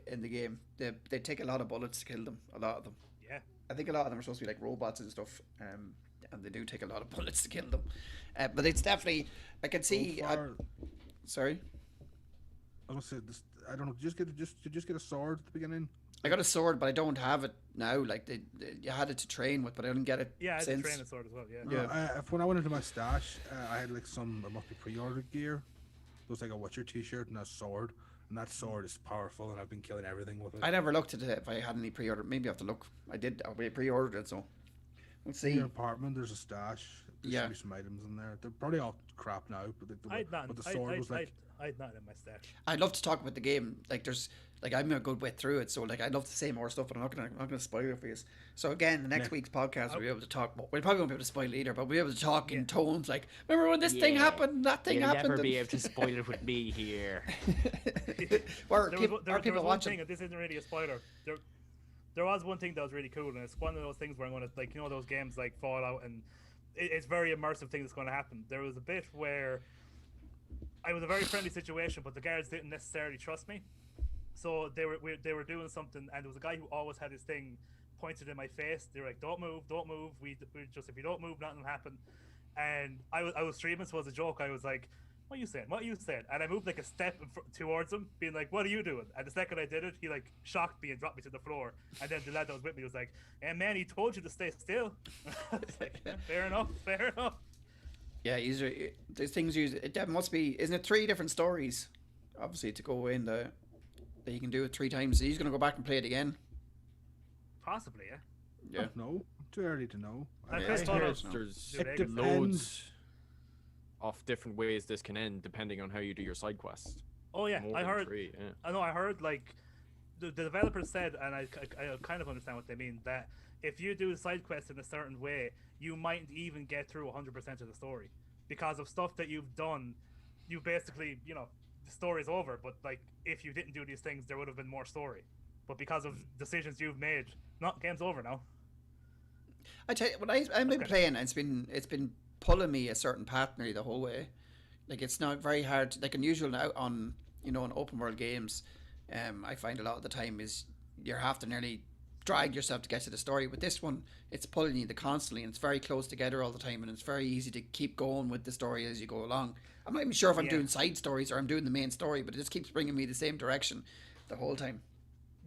in the game. They take a lot of bullets to kill them. A lot of them. Yeah. I think a lot of them are supposed to be like robots and stuff. And they do take a lot of bullets to kill them. But it's definitely. I can see. Sorry. I was gonna say this. I don't know. Did you just get a sword at the beginning? I got a sword, but I don't have it now. Like you had it to train with, but I didn't get it. Yeah, I had since. the training sword as well. Yeah. Yeah. When I went into my stash, I had like some. It must be pre-ordered gear. It was like a Witcher T-shirt and a sword, and that sword is powerful, and I've been killing everything with it. I never looked at it if I had any pre-order. Maybe I have to look. I did. I pre-ordered it, so we'll In see. your apartment, there's a stash. There Yeah. should be some items in there. They're probably all crap now, but the sword was like. I'd not in my stash. I'd love to talk about the game. I'm a good way through it, so like I'd love to say more stuff, but I'm not gonna spoil it for you. So again, the next week's podcast we'll be able to talk. We probably won't be able to spoil it either, but we'll be able to talk in tones like, remember when this thing happened, that thing You'll happened. never be able to spoil it with me here. Or There people was one watching. thing, and this isn't really a spoiler. There was one thing that was really cool, and it's one of those things where I'm gonna like those games like Fallout, and it's very immersive thing that's going to happen. There was a bit where I was a very friendly situation, but the guards didn't necessarily trust me. So they were doing something, and there was a guy who always had his thing pointed in my face. They were like, "Don't move, don't move. We just, if you don't move, nothing will happen." And I was streaming, so as a joke, I was like, "What are you saying? What are you saying?" And I moved like a step towards him, being like, "What are you doing?" And the second I did it, he like shocked me and dropped me to the floor. And then the lad that was with me was like, "Hey man, he told you to stay still." I was like, yeah, fair enough, fair enough. Yeah, there's things there must be, isn't it 3 different stories? Obviously, to go in that you can do it 3 times. So he's gonna go back and play it again. Possibly, yeah. Yeah. No, too early to know. I Yeah, just I thought hear of There's It depends. loads of different ways this can end depending on how you do your side quest. Oh yeah, More I than heard. 3, yeah. I know. I heard like the developers said, and I kind of understand what they mean. That if you do side quests in a certain way, you might even get through 100% of the story because of stuff that you've done. You basically, the story's over. But like, if you didn't do these things, there would have been more story. But because of decisions you've made, not game's over now. I tell you, when I've been playing, it's been pulling me a certain path nearly the whole way. Like it's not very hard. Like unusual now on on open world games, I find a lot of the time is you have to nearly drag yourself to get to the story. With this one, it's pulling you constantly, and it's very close together all the time, and it's very easy to keep going with the story as you go along. I'm not even sure if I'm doing side stories or I'm doing the main story, but it just keeps bringing me the same direction the whole time.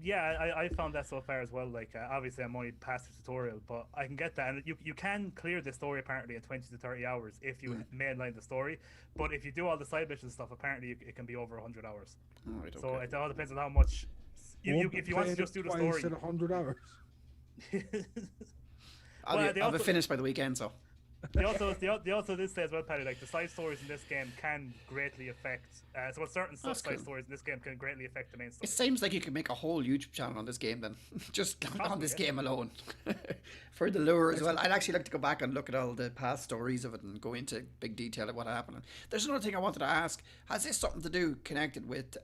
Yeah, I found that so far as well. Like, obviously, I'm only past the tutorial, but I can get that. And you can clear the story apparently in 20 to 30 hours if you mainline the story. But if you do all the side missions and stuff, apparently it can be over 100 hours. All right, So okay. it all depends on how much. If you want to just do the story. At 100 hours. I'll be finished by the weekend, so. They also did say as well, Paddy, like the side stories in this game can greatly affect. So certain side stories in this game can greatly affect the main story. It seems like you could make a whole YouTube channel on this game then, just on this game alone, for the lure as well. I'd actually like to go back and look at all the past stories of it and go into big detail of what happened. There's another thing I wanted to ask: has this something to do connected with?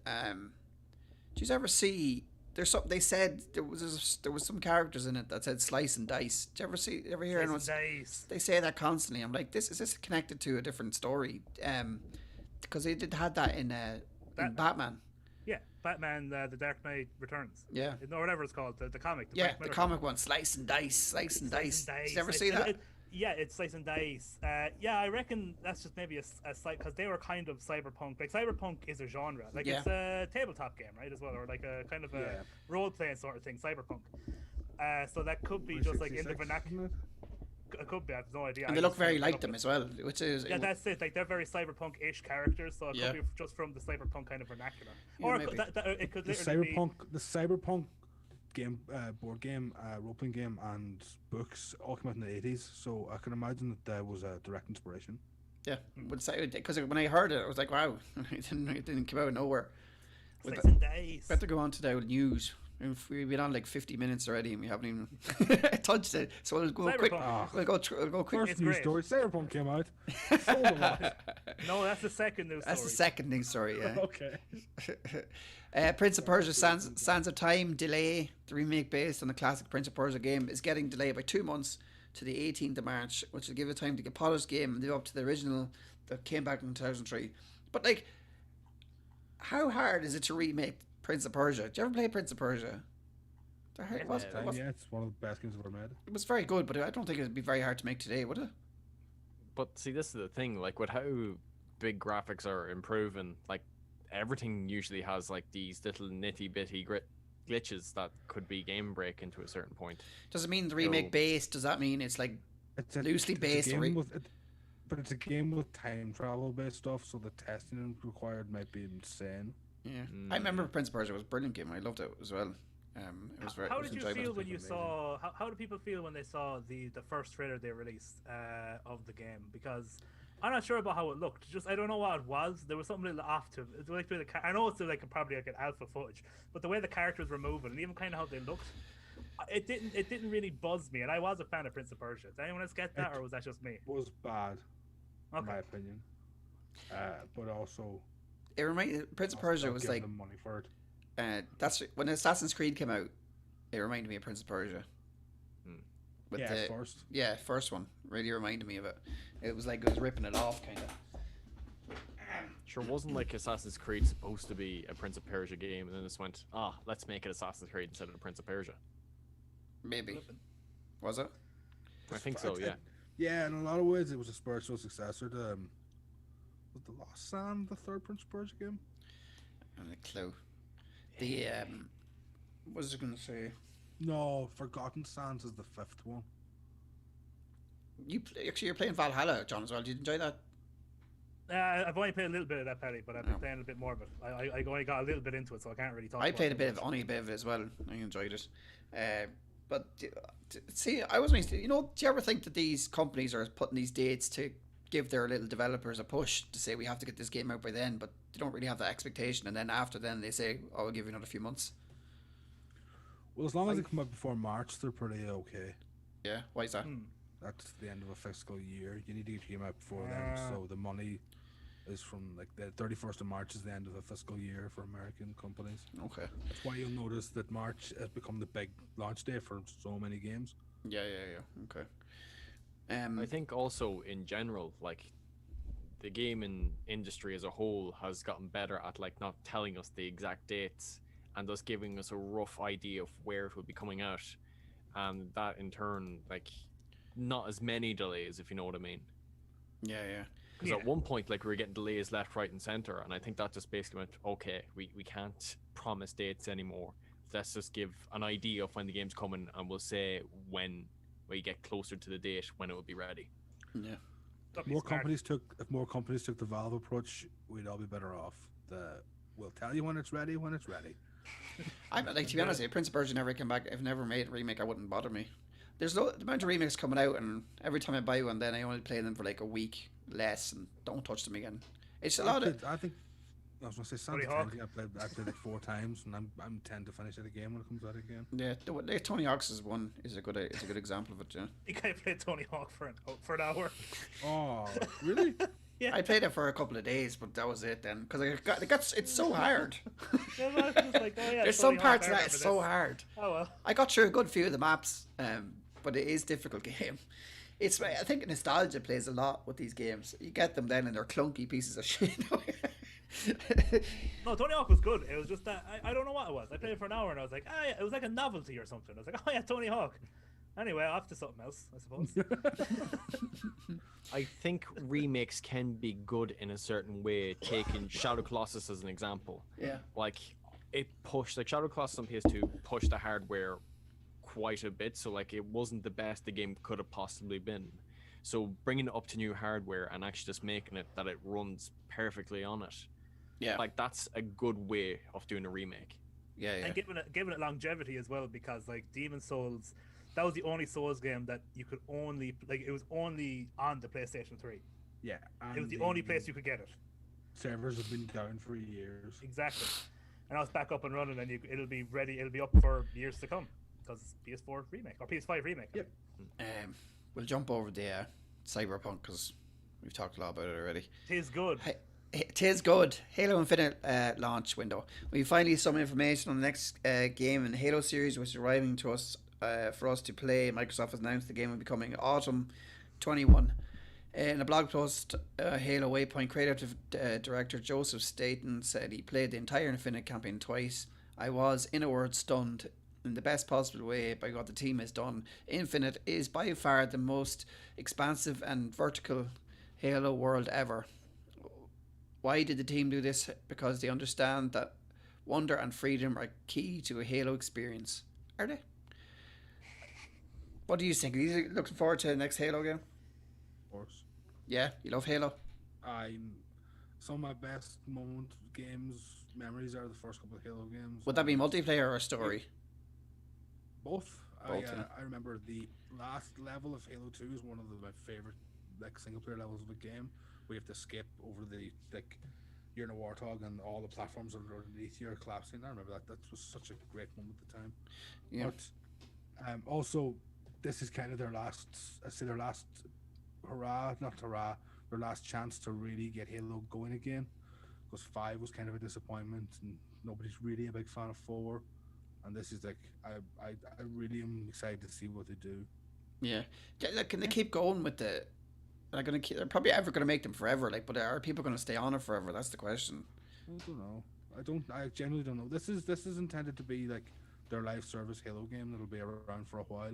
Did you ever see? There's something they said there was some characters in it that said slice and dice. Did you ever hear anyone? They say that constantly. I'm like, is this connected to a different story? Because they had that in Batman. Yeah, Batman: The Dark Knight Returns. Yeah, or whatever it's called, the comic. The comic one, slice and dice. Did you ever see that? Yeah, it's slice and dice. Yeah, I reckon that's just maybe a slight, because they were kind of cyberpunk. Like cyberpunk is a genre, like it's a tabletop game, right, as well, or like a kind of a role playing sort of thing. Cyberpunk. So that could be just like in the vernacular. It could be. I have no idea. And they look very like them as well, which is that's it. Like they're very cyberpunk-ish characters, so it could be just from the cyberpunk kind of vernacular, or it could literally be the cyberpunk game, board game, role-playing game, and books all came out in the 80s, so I can imagine that there was a direct inspiration. Yeah, because when I heard it, I was like, wow, it didn't come out of nowhere. Slice and dice. We have to go on to the news. We've been on like 50 minutes already, and we haven't even touched it. So we'll go quick. We'll go quick. First news story: Cyberpunk came out. Sold a lot. No, that's the second news story. That's the second news story. Yeah. Okay. Prince of Persia: Sands of Time delay. The remake based on the classic Prince of Persia game is getting delayed by 2 months to the 18th of March, which will give it time to get polished game and live up to the original that came back in 2003. But like, how hard is it to remake Prince of Persia? Did you ever play Prince of Persia? Yeah, it's one of the best games I've ever made. It was very good, but I don't think it would be very hard to make today, would it? But see, this is the thing. Like, with how big graphics are improving, like everything usually has like these little nitty bitty glitches that could be game breaking to a certain point. Does it mean the remake based? Does that mean it's like loosely based? But it's a game with time travel based stuff, so the testing required might be insane. Yeah, I remember Prince of Persia was a brilliant game. I loved it as well. It was very. How did you feel when you saw? How did people feel when they saw the first trailer they released of the game? Because I'm not sure about how it looked. Just I don't know what it was. There was something a little off to it. Like I know it's like probably like an alpha footage, but the way the characters were moving and even kind of how they looked, it didn't really buzz me. And I was a fan of Prince of Persia. Did anyone else get that, or was that just me? It was bad, in my opinion. But also, it reminded Prince of Persia was like money for it. That's when Assassin's Creed came out. It reminded me of Prince of Persia. With first one really reminded me of it. It was like it was ripping it off, kind of. Sure, wasn't like Assassin's Creed supposed to be a Prince of Persia game, and then this went, let's make it Assassin's Creed instead of a Prince of Persia. Maybe. Was it? I think so, yeah. Yeah, in a lot of ways, it was a spiritual successor to was the Lost Sand the third Prince of Persia game? I have a clue. The what was I going to say? No, Forgotten Sands is the fifth one. You're playing Valhalla, John, as well. Did you enjoy that? I've only played a little bit of that, Paddy, but I've been playing a bit more of it. I only got a little bit into it, so I can't really talk. I played only a bit of it as well. I enjoyed it. But see, I was, do you ever think that these companies are putting these dates to give their little developers a push to say we have to get this game out by then, but they don't really have that expectation, and then after then they say, "Oh, we'll give you another few months." Well, as long as they come out before March, they're pretty okay. Yeah, why is that? That's the end of a fiscal year. You need to get your game out before then, so the money is from like the 31st of March is the end of the fiscal year for American companies. Okay. That's why you'll notice that March has become the big launch day for so many games. Yeah. Okay. I think also in general, like the gaming industry as a whole has gotten better at like not telling us the exact dates and just giving us a rough idea of where it will be coming out, and that in turn, like, not as many delays, if you know what I mean. Yeah. Because at one point, like, we were getting delays left, right, and center, and I think that just basically went, okay, we can't promise dates anymore. Let's just give an idea of when the game's coming, and we'll say when we get closer to the date when it will be ready. Yeah. If more companies took the Valve approach, we'd all be better off. We'll tell you when it's ready. I like, to be honest, if Prince of Persia never came back, if never made a remake, I wouldn't bother me. There's the amount of remakes coming out, and every time I buy one, then I only play them for like a week less, and don't touch them again. It's a lot of. I think I was gonna say Santa Tony. I played like 4 times, and I'm tend to finish it again when it comes out again. Yeah, the Tony Hawk's one is a good example of it. Yeah. I think I played Tony Hawk for an hour. Oh, really? Yeah. I played it for a couple of days, but that was it then, because it's so hard. Yeah, well, I was like, oh, yeah, There's Tony some Hawk, parts I of that it's remember so this. hard. Oh well. I got through a good few of the maps, but it is a difficult game. I think nostalgia plays a lot with these games. You get them then, and they're clunky pieces of shit. No, Tony Hawk was good. It was just that I don't know what it was. I played it for an hour and I was like, yeah, it was like a novelty or something. I was like, oh yeah, Tony Hawk. Anyway, off to something else, I suppose. I think remakes can be good in a certain way, taking Shadow Colossus as an example. Yeah. Like, Shadow Colossus on PS2 pushed the hardware quite a bit, so like it wasn't the best the game could have possibly been. So bringing it up to new hardware and actually just making it that it runs perfectly on it, like that's a good way of doing a remake. Yeah. And giving it longevity as well, because like Demon Souls, that was the only Souls game that you could only it was only on the PlayStation 3. Yeah. It was the only place you could get it. Servers have been down for years. Exactly. And now it's back up and running, and it'll be ready. It'll be up for years to come because it's PS4 remake or PS5 remake. Yep. We'll jump over the Cyberpunk because we've talked a lot about it already. Tis good. It is good. Halo Infinite launch window. We finally some information on the next game in the Halo series, which is arriving to us for us to play. Microsoft has announced the game will be coming autumn 21. In a blog post, Halo Waypoint creative director Joseph Staten said he played the entire Infinite campaign twice. I was, in a word, stunned in the best possible way by what the team has done. Infinite is by far the most expansive and vertical Halo world ever. Why did the team do this? Because they understand that wonder and freedom are key to a Halo experience. Are they? What do you think? Are you looking forward to the next Halo game? Of course. Yeah, you love Halo? Some of my best memories are the first couple of Halo games. Would that be multiplayer or story? Both. Both, yeah. I remember the last level of Halo 2 is one of my favorite single player levels of a game. We have to skip over you're in a warthog and all the platforms underneath you are collapsing. I remember that. That was such a great moment at the time. Yeah. But also, this is kind of their last their last chance to really get Halo going again. Because 5 was kind of a disappointment and nobody's really a big fan of 4. And this is I really am excited to see what they do. Yeah. Can they keep going with They're probably ever gonna make them forever. Like, but are people gonna stay on it forever? That's the question. I don't know. I genuinely don't know. This is intended to be like their live service Halo game that'll be around for a while.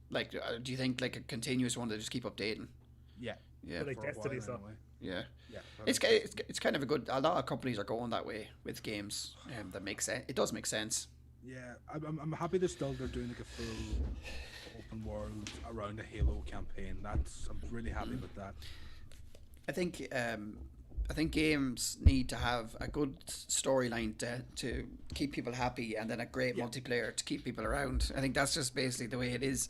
Like, do you think like a continuous one they just keep updating? Yeah. Yeah, But like For a Destiny, while so anyway. yeah. Yeah. It's kind of a good. A lot of companies are going that way with games. That makes sense. It does make sense. Yeah, I'm happy they're doing like a full open world around the Halo campaign. I'm really happy with that. I think games need to have a good storyline to keep people happy, and then a great multiplayer to keep people around. I think that's just basically the way it is.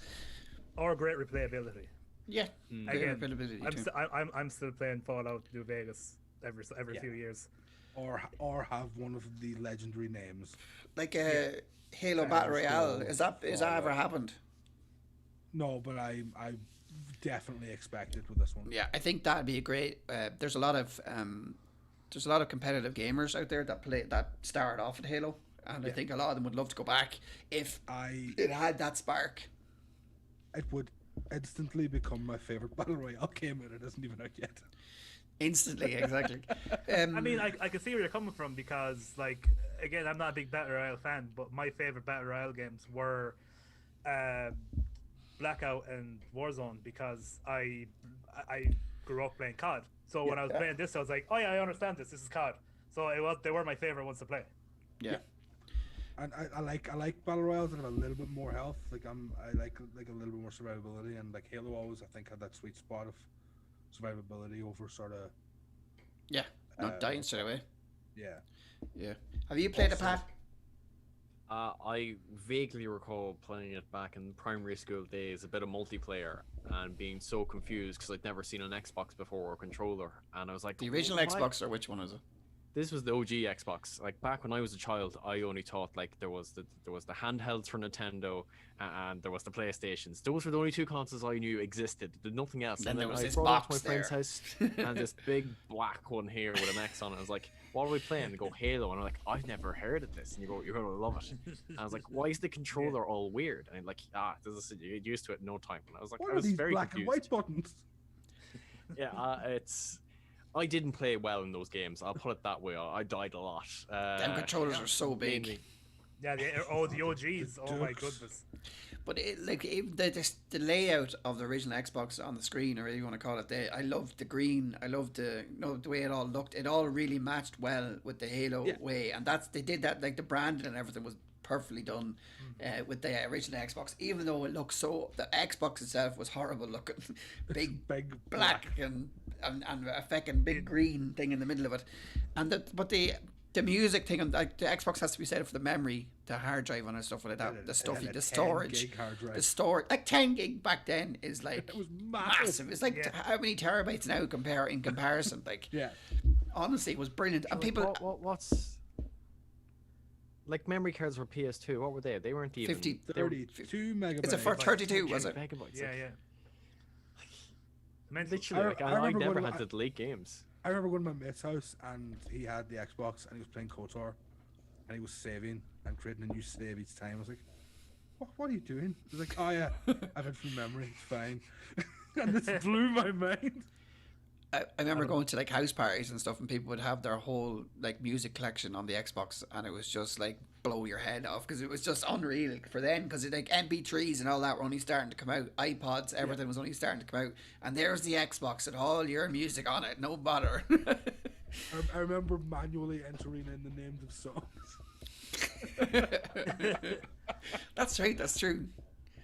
or great replayability. Yeah, great Again, replayability I'm, too. I'm still playing Fallout New Vegas every few years. Or have one of the legendary names. Like Halo Battle Royale. Is that ever happened? No, but I definitely expect it with this one. Yeah, I think that'd be a great. There's a lot of competitive gamers out there that started off at Halo, and I think a lot of them would love to go back if it had that spark. It would instantly become my favorite battle royale game, and it isn't even out yet. Instantly, exactly. I mean, I can see where you're coming from because, like, again, I'm not a big Battle Royale fan, but my favorite Battle Royale games were Blackout and Warzone because I grew up playing COD. So when I was playing this, I was like, oh yeah, I understand this. This is COD. So they were my favorite ones to play. Yeah. And I like battle royales that have a little bit more health. Like I like a little bit more survivability, and like Halo always I think had that sweet spot of survivability over sort of not dying straight away. Yeah. Have you played a Pat? I vaguely recall playing it back in primary school days, a bit of multiplayer, and being so confused because I'd never seen an Xbox before or a controller, and I was like, The original "Why?" Xbox, or which one is it? This was the OG Xbox. Like back when I was a child, I only thought like there was the handhelds for Nintendo and there was the PlayStations. Those were the only two consoles I knew existed. There's nothing else. Then and there then was I this brought it up to box my friend's there. house and this big black one here with an X on it. I was like, "What are we playing?" They go Halo, and I'm like, "I've never heard of this." And you go, "You're gonna love it." And I was like, "Why is the controller all weird?" And I'm like, you get used to it in no time. And I was like, What I are was these very black confused. and white buttons? Yeah, I didn't play well in those games. I'll put it that way. I died a lot. Them controllers are so big. mainly- Yeah, the OGs. Oh my goodness. But the layout of the original Xbox on the screen, or whatever you want to call it, I loved the green. I loved the way it all looked. It all really matched well with the Halo way, and they did that. Like the branding and everything was perfectly done with the original Xbox. Even though it looked the Xbox itself was horrible looking, big black and a fucking big green thing in the middle of it, but the music thing, like the Xbox has to be set up for the memory, the hard drive on it, stuff like that. The stuff, the storage, the storage, like 10 gig back then is like It was massive. It's like how many terabytes now in comparison? Like, honestly, it was brilliant. And people, what's like memory cards for PS2? What were they? They weren't even 32 megabytes. it's a for 32, was it? megabytes. Yeah, yeah. Literally, like, I I remember never when had to delete games. I remember going to my mate's house and he had the Xbox and he was playing KOTOR and he was saving and creating a new save each time. I was like, what are you doing? He was like, oh yeah, I've had from memory, it's fine. And this blew my mind. I remember going to like house parties and stuff, and people would have their whole like music collection on the Xbox, and it was just like blow your head off because it was just unreal for them. Because like MP3s and all that were only starting to come out, iPods, everything was only starting to come out, and there's the Xbox and all your music on it, no bother. I remember manually entering in the names of songs. That's right. That's true.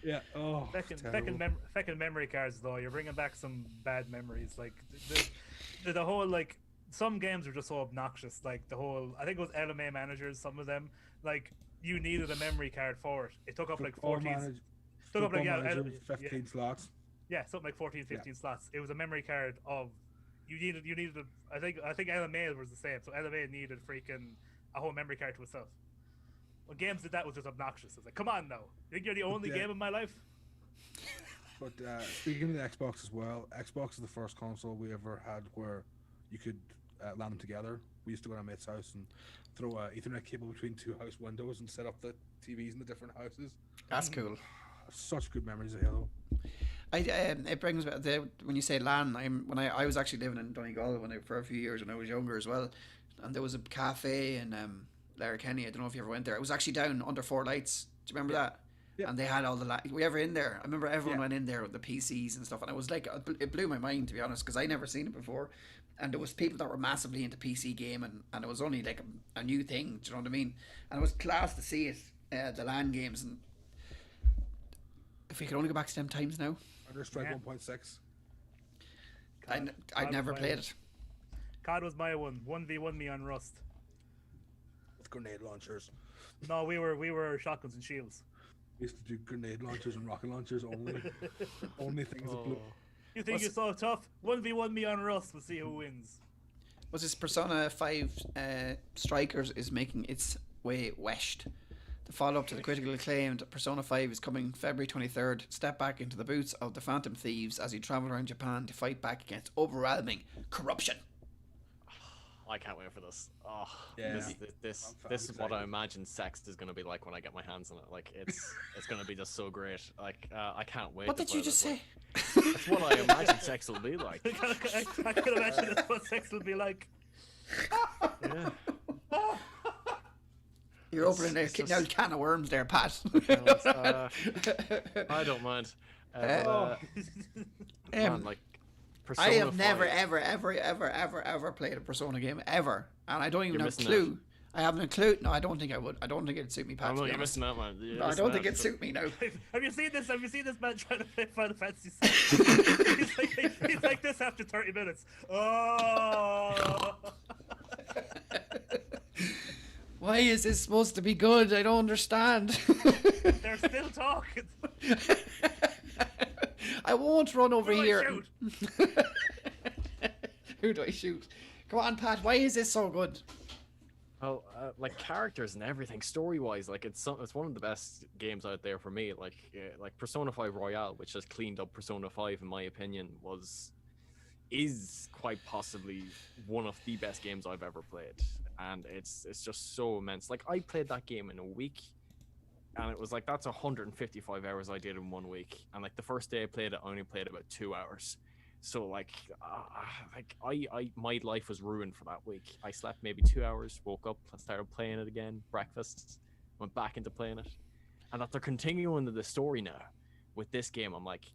Yeah. Oh. Feckin' memory cards though. You're bringing back some bad memories. Like the whole like some games are just so obnoxious. Like the whole I think it was LMA managers. Some of them like you needed a memory card for it. It took up like 14. Took up like 15 slots. Yeah, something like 14, 15 slots. It was a memory card of you needed I think LMA was the same. So LMA needed freaking a whole memory card to itself. When games did that was just obnoxious. It's like, come on now. You think you're the only game in my life? But speaking of the Xbox as well, Xbox is the first console we ever had where you could LAN them together. We used to go to my mate's house and throw an Ethernet cable between two house windows and set up the TVs in the different houses. That's cool. Such good memories of Halo. It brings back when you say LAN. I was actually living in Donegal for a few years when I was younger as well, and there was a cafe in Letterkenny. I don't know if you ever went there. It was actually down under Four Lights. Do you remember that? Yeah. And they had all the we ever in there. I remember everyone went in there with the PCs and stuff, and it was like it blew my mind, to be honest, because I never seen it before, and there was people that were massively into PC gaming, and it was only like a new thing. Do you know what I mean? And it was class to see it, the LAN games, and if we could only go back to them times now. Counter Strike 1.6. I'd never played it. COD was my one. 1v1 me on Rust. With grenade launchers. No, we were shotguns and shields. We used to do grenade launchers and rocket launchers only. Only things that blew. You think you're so tough? 1v1 me on Rust. We'll see who wins. What's this? Persona 5 Strikers is making its way west. The follow-up to the critically acclaimed Persona 5 is coming February 23rd. Step back into the boots of the Phantom Thieves as you travel around Japan to fight back against overwhelming corruption. I can't wait for this. Oh, yeah. This is what I imagine sex is going to be like when I get my hands on it. Like it's going to be just so great. Like I can't wait. What did you just say? That's what I imagine sex will be like. I can imagine that's what sex will be like. Yeah. You're opening a can of worms there, Pat. I don't mind. Man, like Persona I have 5. Never, ever played a Persona game ever, and I don't even have a clue. I haven't a clue. No, I don't think I would. I don't think it'd suit me, Pat. No, you're missing out, man. No, I don't think it'd suit me. No. Have you seen this? Have you seen this man trying to play Final Fantasy VII? he's like this after 30 minutes. Oh. Why is this supposed to be good? I don't understand. They're still talking. I won't run over here. Who do I shoot? Come on, Pat. Why is this so good? Well, like characters and everything, story-wise, like it's one of the best games out there for me. Like Persona 5 Royale, which has cleaned up Persona 5, in my opinion, is quite possibly one of the best games I've ever played, and it's just so immense. Like I played that game in a week, and it was like that's 155 hours I did in 1 week. And like the first day I played it, I only played about 2 hours. So like my life was ruined for that week. I slept maybe 2 hours, woke up, started playing it again, breakfast, went back into playing it, and that they're continuing the story now with this game. I'm like,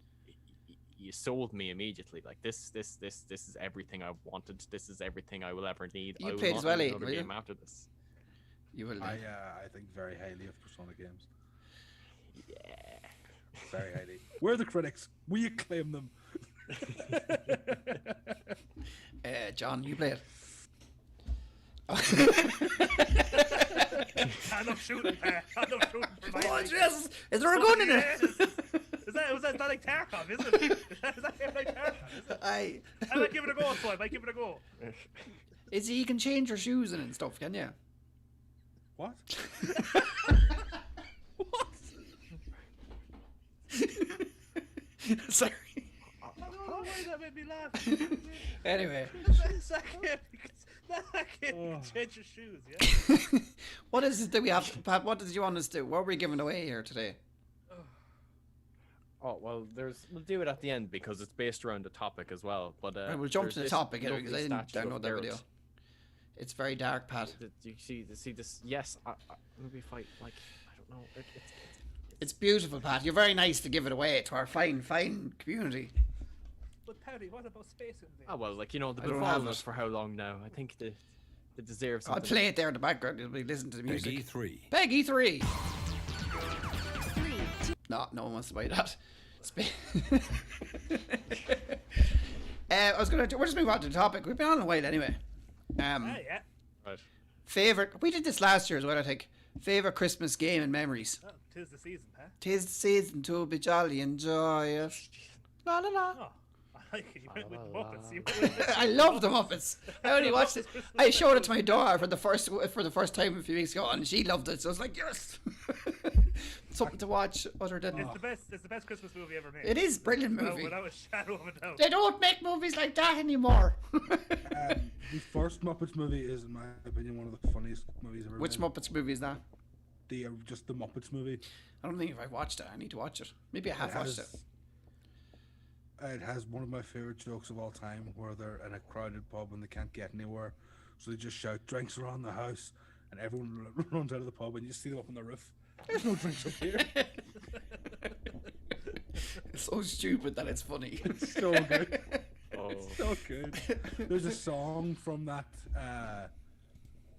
you sold me immediately. Like this is everything I wanted. This is everything I will ever need. You played as well, another game after this. You will. I think very highly of Persona games. Yeah, very highly. We're the critics. We acclaim them. John, you play it. I'm not shooting. I'm not shooting. Oh, Jesus! Is there a gun in it? Was that like Tarkov, isn't it? Is that like Tarkov? I might give it a go, so I might give it a go. Is you can change your shoes and stuff, can you? What? What? Sorry. I don't know why that made me laugh. Anyway. That can't change your shoes, yeah? What is it that we have, Pat? What did you want us to do? What are we giving away here today? Oh well, we'll do it at the end because it's based around the topic as well. But we'll jump to the topic here because I didn't download that video. It's very dark, Pat. You see this? Yes, maybe fight. Like I don't know. It's beautiful, Pat. You're very nice to give it away to our fine community. But Paddy, what about Space Invaders? Oh well, like they've been following us for how long now? I think they deserve something. I'll play it there in the background. You'll be listening to the music. Peggy 3. Peggy 3. No one wants to buy that. We'll just move on to the topic. We've been on a while anyway. Yeah. Right. Favorite. We did this last year as well, I think. Favorite Christmas game and memories. Oh, 'tis the season, huh? 'Tis the season to be jolly and joyous. La la la. Oh, I like it. You went with the Muppets. I love the Muppets. I only watched it. I showed it to my daughter for the first time a few weeks ago, and she loved it. So I was like, yes, something to watch other than. It's the best Christmas movie ever made. It is a brilliant movie. Without a shadow of a doubt. They don't make movies like that anymore. The first Muppets movie is, in my opinion, one of the funniest movies ever. Which made. Muppets movie is that? Just the Muppets movie. I don't think if I've watched it. I need to watch it. Maybe I have watched it. It has one of my favorite jokes of all time, where they're in a crowded pub and they can't get anywhere, so they just shout drinks around the house, and everyone runs out of the pub, and you see them up on the roof. There's no drinks up here. It's so stupid that it's funny. It's so good. Oh. It's so good. There's a song from that.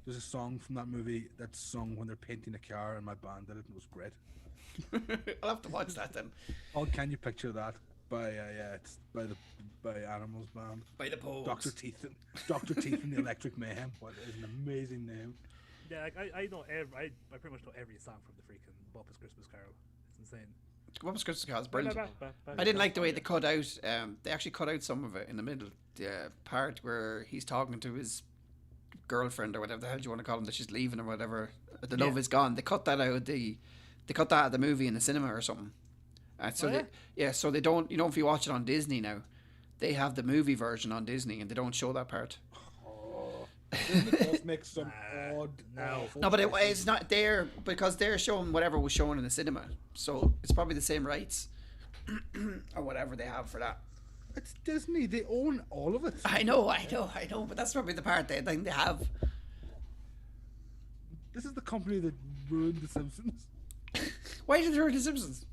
There's a song from that movie that's sung when they're painting a car, and my band did it, and it was great. I'll have to watch that then. Oh, can you picture that? It's by Animals Band. By the Pogues. Dr. Teeth and the Electric Mayhem. What is an amazing name. Yeah, like, I know I pretty much know every song from the freaking Muppets Christmas Carol. It's insane. What was Christmas Carol? It's brilliant. I didn't like the way they cut out. They actually cut out some of it in the middle. The part where he's talking to his girlfriend or whatever the hell you want to call him, that she's leaving or whatever. The love is gone. They cut that out. They cut that at the movie in the cinema or something. So they don't. You know, if you watch it on Disney now, they have the movie version on Disney and they don't show that part. Disney Plus makes some odd. No, but it's not there because they're showing whatever was shown in the cinema. So it's probably the same rights or whatever they have for that. It's Disney. They own all of it. I know. But that's probably the part they have. This is the company that ruined The Simpsons. Why did they ruin The Simpsons?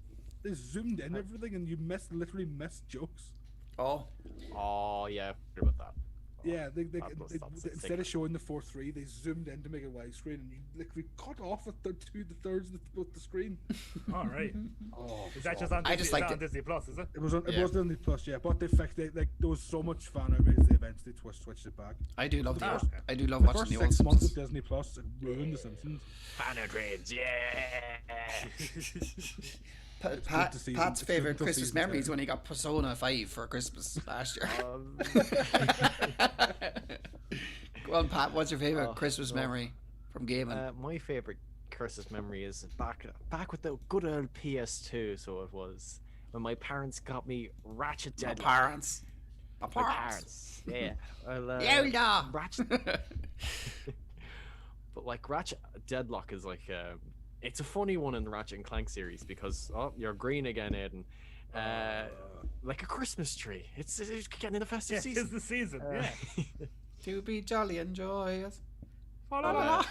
They zoomed in everything and you literally missed jokes. Oh. Oh yeah, I forgot about that. Yeah, they That's instead of showing the 4:3, they zoomed in to make it widescreen, and you literally cut off the thirds of the screen. All right. Oh, Is that just on Disney, I just liked on it. Disney Plus, is it? It was Disney Plus, yeah, but they there was so much fan outrage they eventually switched it back. I do love first- the. I do love The watching first the old 6 months of Simpsons. Disney Plus, it ruined The Simpsons. Fan outrage, yeah. to see Pat's them- favorite it's good to Christmas see them memory is turn. when he got Persona 5 for Christmas last year. Go on, Pat. What's your favorite Oh, Christmas God. memory from gaming? My favorite Christmas memory is back with the good old PS2. So it was when my parents got me Ratchet My Deadlock. parents. My My parents. Yeah. Well, Yeah. Ratchet. But like Ratchet Deadlock is like it's a funny one in the Ratchet and Clank series because you're green again, Aiden. Like a Christmas tree. It's getting in the festive Yeah, season. it's the season. Yeah. To be jolly and joyous. But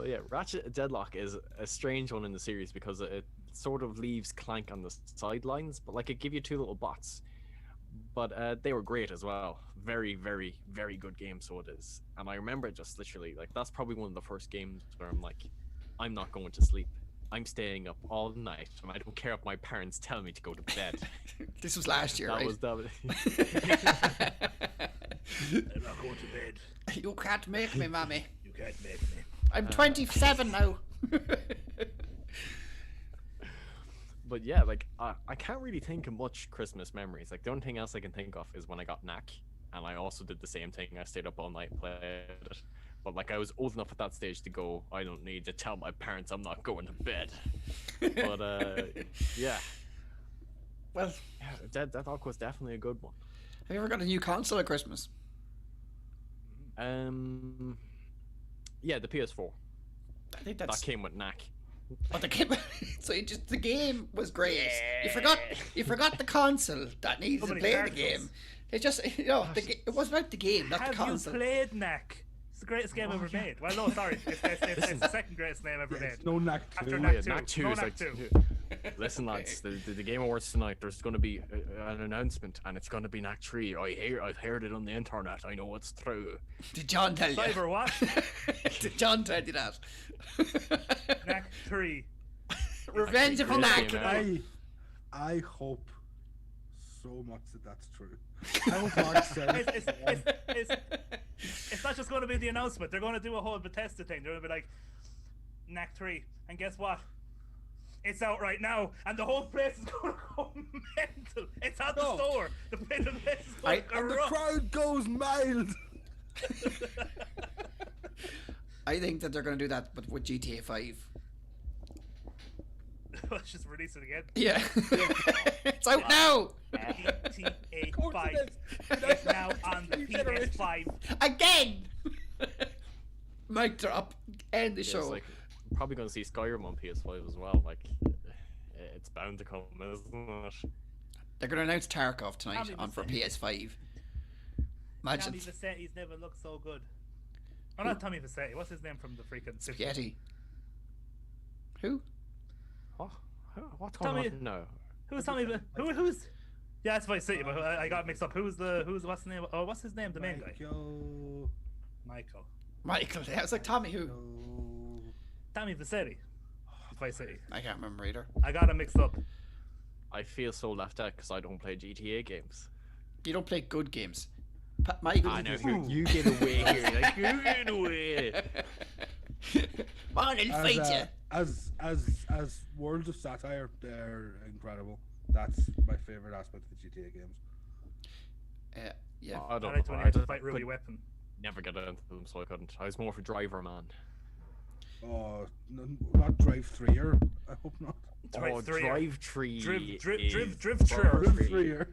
yeah, Ratchet Deadlock is a strange one in the series because it sort of leaves Clank on the sidelines, but like it give you two little bots. But they were great as well. Very, very, very good game, so it is. And I remember just literally, like, that's probably one of the first games where I'm like, I'm not going to sleep. I'm staying up all night, and I don't care if my parents tell me to go to bed. This was last year, right? That was I'm not going to bed. You can't make me, mommy. You can't make me. I'm 27 now. But yeah, like I can't really think of much Christmas memories. Like the only thing else I can think of is when I got knack, and I also did the same thing. I stayed up all night and played it. But like I was old enough at that stage to go, I don't need to tell my parents I'm not going to bed. But yeah, Well, that Deadlock was definitely a good one. have you ever got a new console at Christmas? Yeah, the PS4 I think that that's. came with knack. But the game, so the game was great. You forgot the console that needs to many play the cartridges. game. It just it was about the game, not the Have you console. played Knack? It's the greatest game ever made. Well, no, sorry. It's the second greatest game ever made. It's no knack After too. Knack Yeah, 2. Knack 2 No is Knack like 2. Listen, lads, the Game Awards tonight. There's going to be an announcement, and it's going to be Knack 3. I've heard it on the internet. I know it's true. Did John tell you? Cyber what? Did John tell you that? Knack 3. Revenge of Great Knack. game, eh? I hope so much that that's true. I hope Mark says It's not just going to be the announcement. They're going to do a whole Bethesda thing. They're going to be like, Knack 3. And guess what? It's out right now, and the whole place is going to go mental. It's at the store. The place is going to and the erupt. crowd goes mild. I think that they're going to do that, but with GTA 5. Let's just release it again. Yeah. It's out now. GTA course 5 it is now on the PS5. Again. Mic drop. End the Yeah, show. it's like probably going to see Skyrim on PS5 as well. Like It's bound to come, isn't it? They're going to announce Tarkov tonight Tommy on for Wiseau. PS5. Imagine. Tommy Vassetti's never looked so good. Oh, not Tommy Vassetti. What's his name from the freaking Spaghetti. Who? What's going Tommy- on now? Who's Tommy? Who's? Yeah, that's Vice City, but I got mixed up. What's the name? Oh, what's his name? The main guy. Michael. Michael. Yeah, it's like Tommy who? Tommy Vassetti. Vice City. I can't remember either. I got him mixed up. I feel so left out because I don't play GTA games. You don't play good games. Michael. I know you get away here. Like, you get away. Man, I'll fight you. As worlds of satire, they're incredible. That's my favorite aspect of the GTA games. Yeah. I I don't liked know. when I he had to just fight Ruby could Weapon. never get into them, so I couldn't. I was more for Driver Man. Oh, not Drive 3er. I hope not. Drive three. Drive Tree. Driv Drive True. 3er.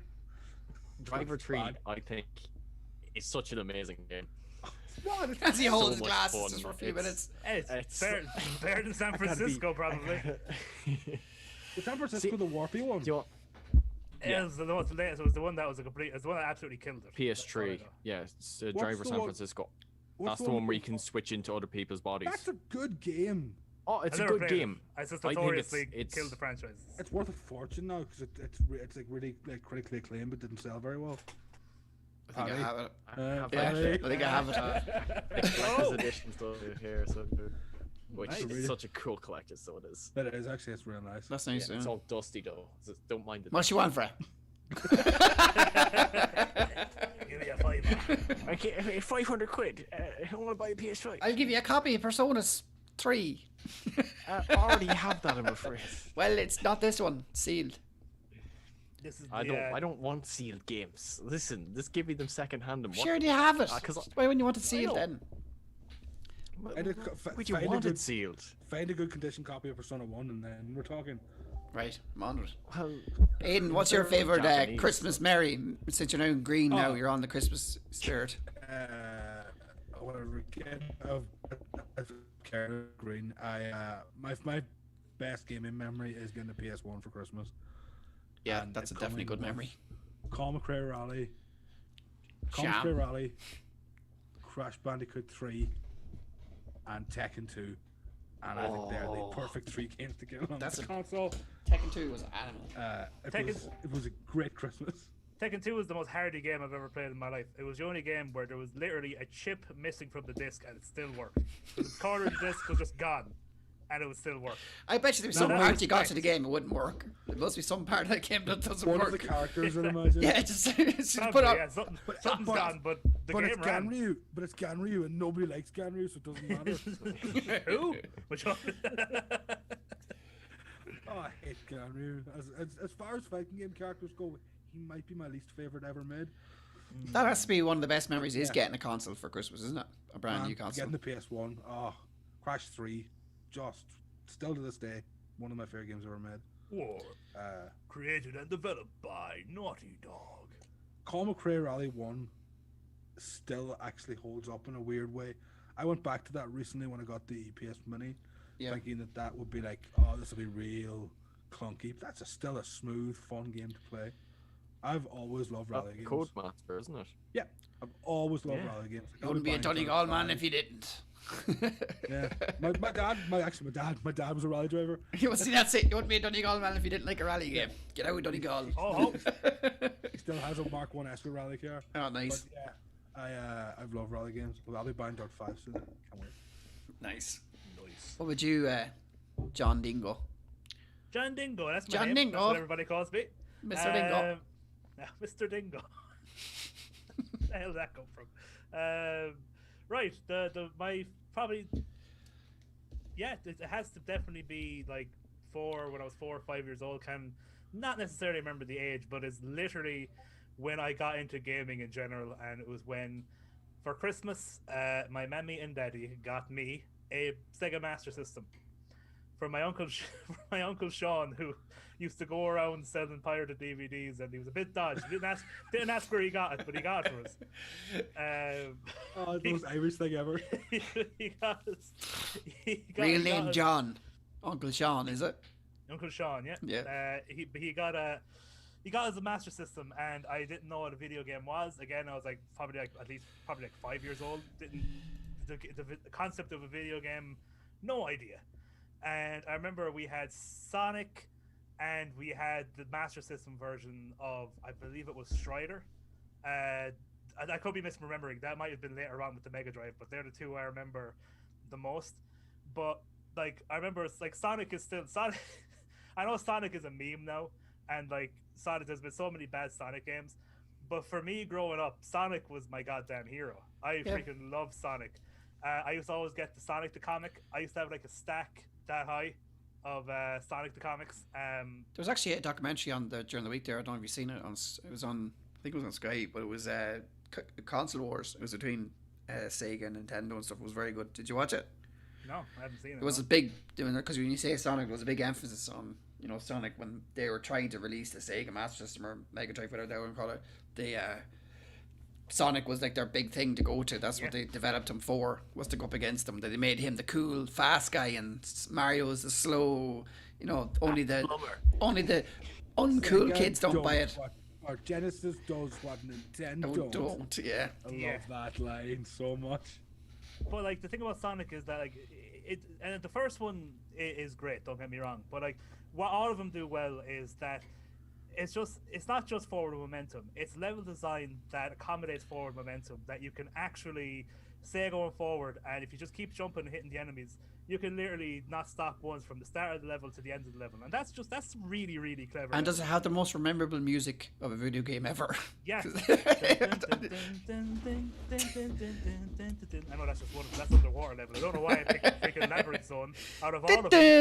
Driver That's Tree, bad. I think, is such an amazing game. What? As he holds so his much glasses fun. just for a few It's- minutes. It's It's- better than San I gotta be- Francisco, probably. Was San Francisco the warpy one? Do you want Yeah, it was the latest. It was the one that was a complete. It's the one that absolutely killed it. That's all I PS3? know. Yeah, it's What's Driver the San one- Francisco. What's That's the one where you with- can switch into other people's bodies. That's a good game. Oh, it's I a never good played it. game. I just I think notoriously it's- killed the franchise. It's worth a fortune now because it's like really like critically acclaimed but didn't sell very well. I think I Paddy. have it. have Yeah, Paddy. I think I have it. collector's Oh. edition stuff here, so which Nice. is such a cool collector, so it is. But it is actually, it's real nice. That's Yeah, nice. it's Yeah. all dusty though. So don't mind it. What you want for it? Give me a fiver. I can't, 500 quid. I want to buy a PS5. I'll give you a copy of Persona 3. I already have that, I'm afraid. Well, it's not this one. Sealed. This is I the, don't. I don't want sealed games. Listen, just give me them second hand and Sure, do you have it? 'cause Why wouldn't you want it sealed know. then? I did Would you find a want good- it sealed? Find a good condition copy of Persona 1 and then we're talking. Right, I'm on it. Well, Aiden, what's your favourite Japanese. Christmas Merry? Since you're now in green now, Oh. you're on the Christmas spirit. Whatever again of Carrot Green. My best gaming memory is getting the PS1 for Christmas. Yeah, And that's a it definitely coming good with memory. Call McRae Rally, Call Sham. McRae Rally, Crash Bandicoot 3, and Tekken 2. And I think they're the perfect 3 games to get on That's the a- console. Tekken 2 was animal. It was a great Christmas. Tekken 2 was the most hardy game I've ever played in my life. It was the only game where there was literally a chip missing from the disc and it still worked. The corner of the disc was just gone and it would still work. I bet you there was No, some that part was you got to fact. the game it wouldn't work. There must be some part of the game that doesn't One work. of the characters, I'd imagine. Yeah, it's just Probably, put on. yeah, something's but- gone, but the But game it's ran. Ganryu. But it's Ganryu, and nobody likes Ganryu, so it doesn't matter. Who? Which one? Oh, I hate Ganryu. As far as fighting game characters go, he might be my least favorite ever made. That has to be one of the best memories is Yeah. getting a console for Christmas, isn't it? A brand new console. Getting the PS1. Oh, Crash 3. Just, still to this day, one of my favorite games ever made. War. Uh, Created and developed by Naughty Dog. Call McRae Rally 1 still actually holds up in a weird way. I went back to that recently when I got the PS Mini, Yeah. thinking that would be like, oh, this will be real clunky. But that's still a smooth, fun game to play. I've always loved rally games. Codemaster, isn't it? Yeah, I've always loved Yeah. rally games. Like, I You wouldn't be a buying Donegal Dirt man 5. if you didn't. Yeah, my dad was a rally driver. You see, that's it. You wouldn't be a Donegal man if you didn't like a rally game. Get out of Donegal. Oh, He still has a Mark 1 Esper rally car. Oh, But nice. yeah, I've loved rally games. Well, I'll be buying Dirt 5 soon. Can't wait. Nice. nice. What would you, John Dingo? John Dingo, that's my John name. Dingo. That's what everybody calls me. Mr. Dingo. Mr. Dingo. Where the hell did that come from? Right, my probably, yeah, it has to definitely be like when I was 4 or 5 years old. Can not necessarily remember the age, but it's literally when I got into gaming in general, and it was when, for Christmas, my mammy and daddy got me a Sega Master System from my uncle, from my uncle Sean, who used to go around selling pirated DVDs, and he was a bit dodgy. Didn't ask where he got it, but he got it for us. Oh, the most Irish thing ever. he got us. Real he got name us- John. Uncle Sean, is it? Uncle Sean, yeah. Yeah. He got his Master System, and I didn't know what a video game was. Again, I was like probably like 5 years old. Didn't the concept of a video game, no idea. And I remember we had Sonic, and we had the Master System version of, I believe it was Strider. I could be misremembering. That might have been later on with the Mega Drive, but they're the two I remember the most. But like I remember, it's like Sonic is still Sonic. I know Sonic is a meme now, and like Sonic, there's been so many bad Sonic games. But for me, growing up, Sonic was my goddamn hero. I freaking love Sonic. I used to always get the Sonic the comic. I used to have like a stack that high of Sonic the comics. There was actually a documentary on during the week there. I don't know if you've seen it. It was on. I think it was on Sky, but it was console wars. It was between Sega and Nintendo and stuff. It was very good. Did you watch it? No, I haven't seen it. It was a big, because when you say Sonic, there was a big emphasis on Sonic when they were trying to release the Sega Master System or Mega Drive, whatever they want to call it. Sonic was like their big thing to go to. That's what they developed him for, was to go up against them. They made him the cool, fast guy, and Mario is the slow. Only the uncool kids don't buy it. Or Genesis does what Nintendo don't. Yeah. I love that line so much. But like the thing about Sonic is that like and the first one is great. Don't get me wrong. But like what all of them do well is that it's not just forward momentum. It's level design that accommodates forward momentum, that you can actually say going forward, and if you just keep jumping and hitting the enemies, you can literally not stop once from the start of the level to the end of the level, and that's really, really clever. And does it have the most memorable music of a video game ever? Yeah. I know that's just that's underwater level. I don't know why I picked freaking Labyrinth Zone out of all of them.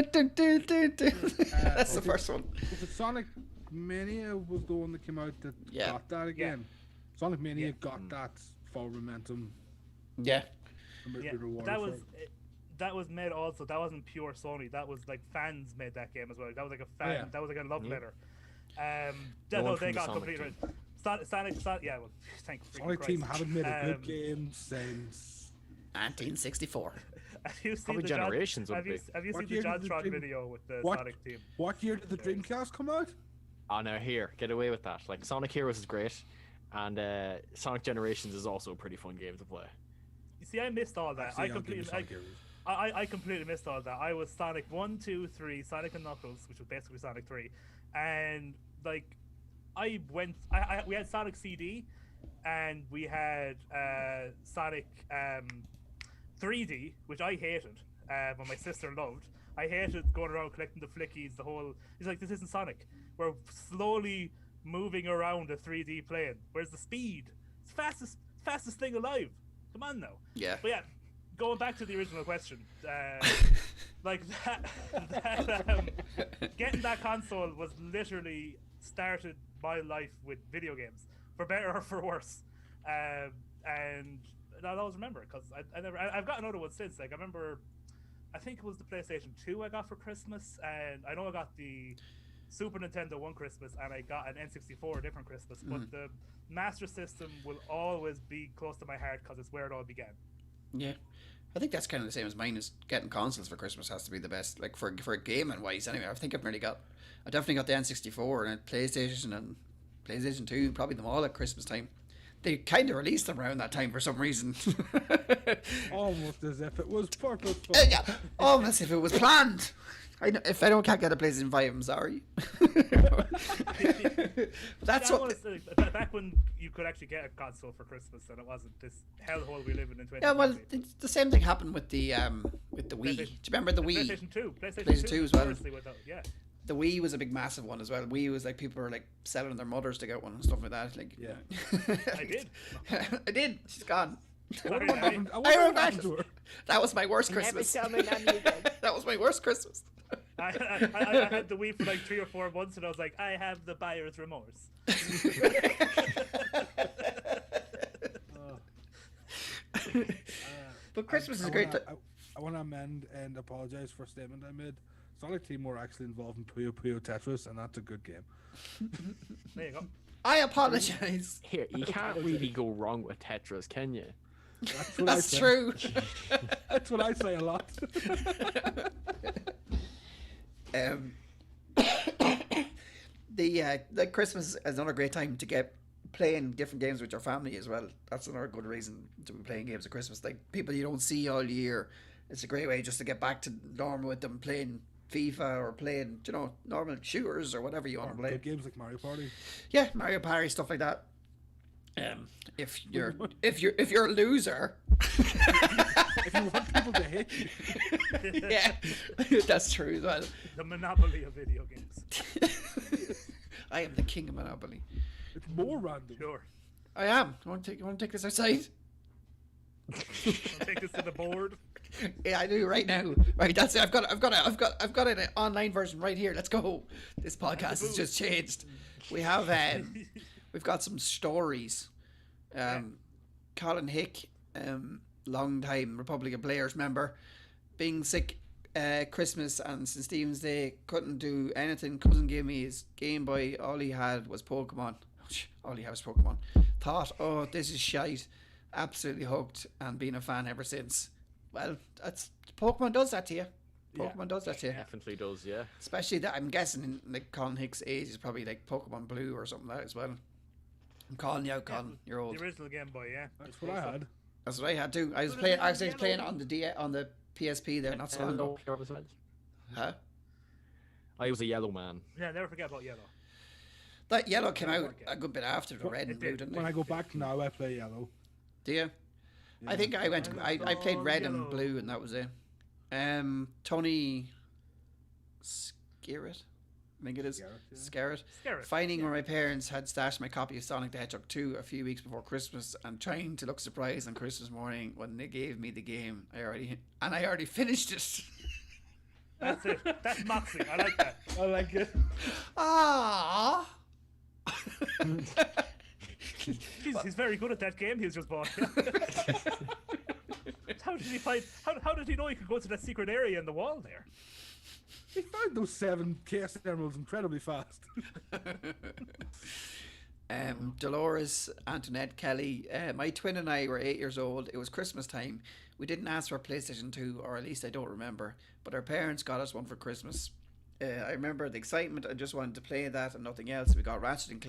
That's the first one. Was it Sonic Mania was the one that came out that got that again? Yeah. Sonic Mania got that forward momentum. Yeah. That was made also. That wasn't pure Sony. That was like fans made that game as well. That was like a fan. Yeah. That was like a love letter. They got completely right. Sonic. Yeah. Well, thank you. Sonic Team haven't made a good game since 1964. Have you seen generations? Have you seen the JonTron video with the Sonic Team? What year did the Dreamcast come out? Oh no, here, get away with that. Like Sonic Heroes is great, and Sonic Generations is also a pretty fun game to play. You see, I missed all that. I completely missed all that. I was Sonic 1, 2, 3, Sonic and Knuckles, which was basically Sonic 3, and like we had Sonic CD, and we had Sonic 3D, which I hated, but my sister loved. I hated going around collecting the flickies. He's like, this isn't Sonic. We're slowly moving around a 3D plane. Where's the speed? It's fastest thing alive. Come on now. Yeah. But yeah, going back to the original question, like getting that console was literally started my life with video games, for better or for worse. And I'll always remember it because I've got another one since. Like I remember, I think it was the PlayStation 2 I got for Christmas, and I know I got the Super Nintendo one Christmas, and I got an N64 a different Christmas. But the Master System will always be close to my heart because it's where it all began. Yeah, I think that's kind of the same as mine. Is getting consoles for Christmas has to be the best, like for gaming wise. Anyway, I think I definitely got the N64 and PlayStation and PlayStation 2, probably them all at Christmas time. They kind of released them around that time for some reason. Almost as if it was purposeful. Yeah, almost if it was planned. If I can't get a PlayStation 5, I'm sorry. That's what. Back when you could actually get a console for Christmas, and it wasn't this hellhole we live in 2020. Yeah, well, the same thing happened with the Wii. Do you remember the Wii? PlayStation 2 as well. Yeah. The Wii was a big, massive one as well. Wii was like people were like selling their mothers to get one and stuff like that. Like, yeah, I did. I did. She's gone. I that was my worst Christmas. That was my worst Christmas. I had the Wii for like 3 or 4 months, and I was like, I have the buyer's remorse. But Christmas is a great. I want to amend and apologize for a statement I made. Sonic Team were actually involved in Puyo Puyo Tetris, and that's a good game. There you go. I apologize. Here, you can't really go wrong with Tetris, can you? That's true. That's what I say a lot. like Christmas is another great time to get playing different games with your family as well. That's another good reason to be playing games at Christmas. Like people you don't see all year, it's a great way just to get back to normal with them, playing FIFA or playing, you know, normal shooters or whatever you want to play. Good games like Mario Party. Yeah, Mario Party, stuff like that. If you're a loser, If you want people to hate you. yeah, that's true as well. The monopoly of video games. I am the king of Monopoly. It's more random. Sure. I am. You want to take this outside? I'll take this to the board. Yeah, I do right now. Right, that's it. I've got an online version right here. Let's go. This podcast has just changed. We have we've got some stories. Colin Hick, long time Republican Players member, being sick Christmas and St. Stephen's Day, couldn't do anything, couldn't give me his Game Boy, all he had was Pokemon. Thought, oh, this is shite. Absolutely hooked and been a fan ever since. Well, that's Pokemon does that to you. Pokemon does that to you. Definitely does, yeah. Especially that, I'm guessing in like Colin Hick's age is probably like Pokemon Blue or something like that as well. I'm calling you out, Colin. You're old. The original Game Boy, yeah. That's what I had. That's what I had too. I was But playing. it I was was playing yellow. on the PSP there, not so long ago. Huh? I was a yellow man. Yeah, never forget about Yellow. That yellow came out a good bit after the red and It blue, did. didn't When it? I go back now, I play yellow. Do you? I think I went. I played red and Yellow. blue, and that was it. Tony Skerritt, I think it is. Skerritt. Skerritt, Finding where my parents had stashed my copy of Sonic the Hedgehog 2 a few weeks before Christmas, and trying to look surprised on Christmas morning when they gave me the game. I already finished it. That's it. That's Moxie. I like that. I like it. Ah. He's very good at that game he's just bought. How did he find? How did he know he could go to that secret area in the wall there? He found those 7 Chaos Emeralds incredibly fast. Dolores Antoinette Kelly. My twin and I were 8 years old. It was Christmas time. We didn't ask for a PlayStation 2, or at least I don't remember. But our parents got us one for Christmas. I remember the excitement. I just wanted to play that and nothing else. We got Ratchet and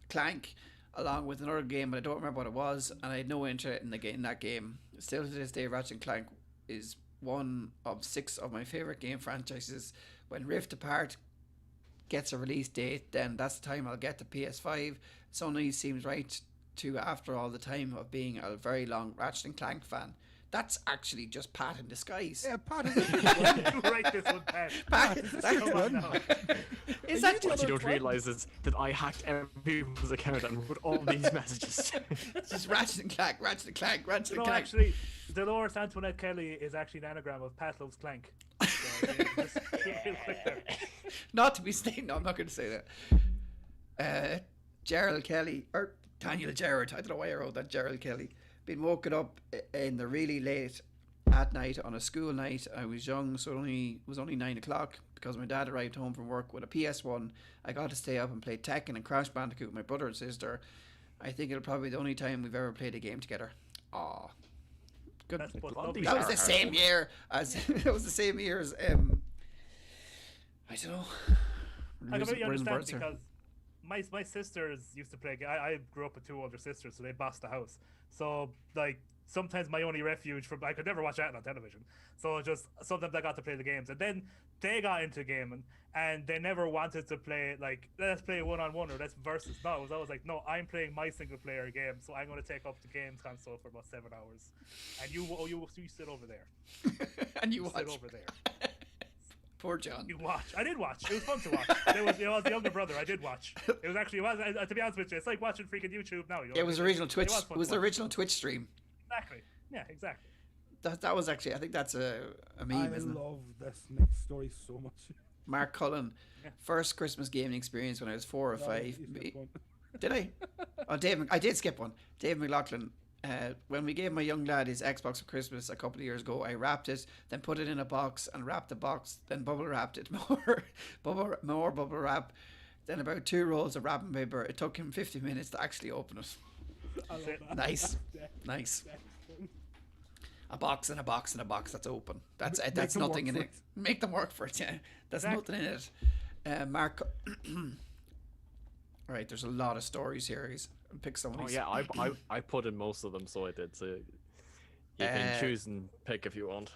Clank along with another game, but I don't remember what it was, and I had no interest in that game. Still to this day, Ratchet and Clank is one of 6 of my favorite game franchises. When Rift Apart gets a release date, then that's the time I'll get the PS5. Sony seems right to, after all the time of being a very long Ratchet and Clank fan. That's actually just Pat in disguise. Yeah, part of You write this one, Pat. Come on now. Is that What you don't realise is that I hacked everyone's account and wrote all these messages. just Ratchet and Clank, Ratchet and Clank, Ratchet and No, Clank? actually, Dolores Antoinette Kelly is actually an anagram of Pat Loves Clank. So, just real quick there. Not to be stated. No, I'm not going to say that. Gerald Kelly, or Daniel Gerard. I don't know why I wrote that. Gerald Kelly. Been woken up in the really late at night on a school night. I was young, so it was only 9 o'clock because my dad arrived home from work with a PS1. I got to stay up and play Tekken and Crash Bandicoot with my brother and sister. I think it'll probably be the only time we've ever played a game together. Aw. Good. That's what Well, love these is. That was are the same hard. year as I don't know. I completely Where's the understand birds here? because my sisters used to play. I grew up with 2 older sisters, so they bossed the house. So like sometimes my only refuge from I could never watch that on television. So just sometimes I got to play the games, and then they got into gaming, and they never wanted to play like let's play 1-on-1 or let's versus. No, it was always like no, I'm playing my single player game, so I'm going to take up the games console for about 7 hours, and you sit over there. And you Sit watch. over there. Poor John. You watch. I did watch. It was fun to watch. It was the younger brother. I did watch. It was actually. It was to be honest with you, it's like watching freaking YouTube now. You know? It was original Twitch. was It fun was to the watch. original Twitch stream. Exactly. Yeah, exactly. That was actually. I think that's a meme, I isn't it? love this next story so much. Mark Cullen, Yeah. first Christmas gaming experience when I was 4 or No, 5. you skipped one. Did I? Oh, Dave. I did skip one. Dave McLaughlin. When we gave my young lad his Xbox for Christmas a couple of years ago, I wrapped it, then put it in a box and wrapped the box, then bubble wrapped it more, more bubble wrap, then about 2 rolls of wrapping paper. It took him 50 minutes to actually open it. I love that. Nice, That's nice. fun. A box and a box and a box that's open. That's Make that's them nothing work in for it. Make them work for it. Yeah, that's Exactly. nothing in it. Mark Right, there's a lot of stories here. I'll pick some of Oh these. yeah, I put in most of them, so I did. So you can choose and pick if you want.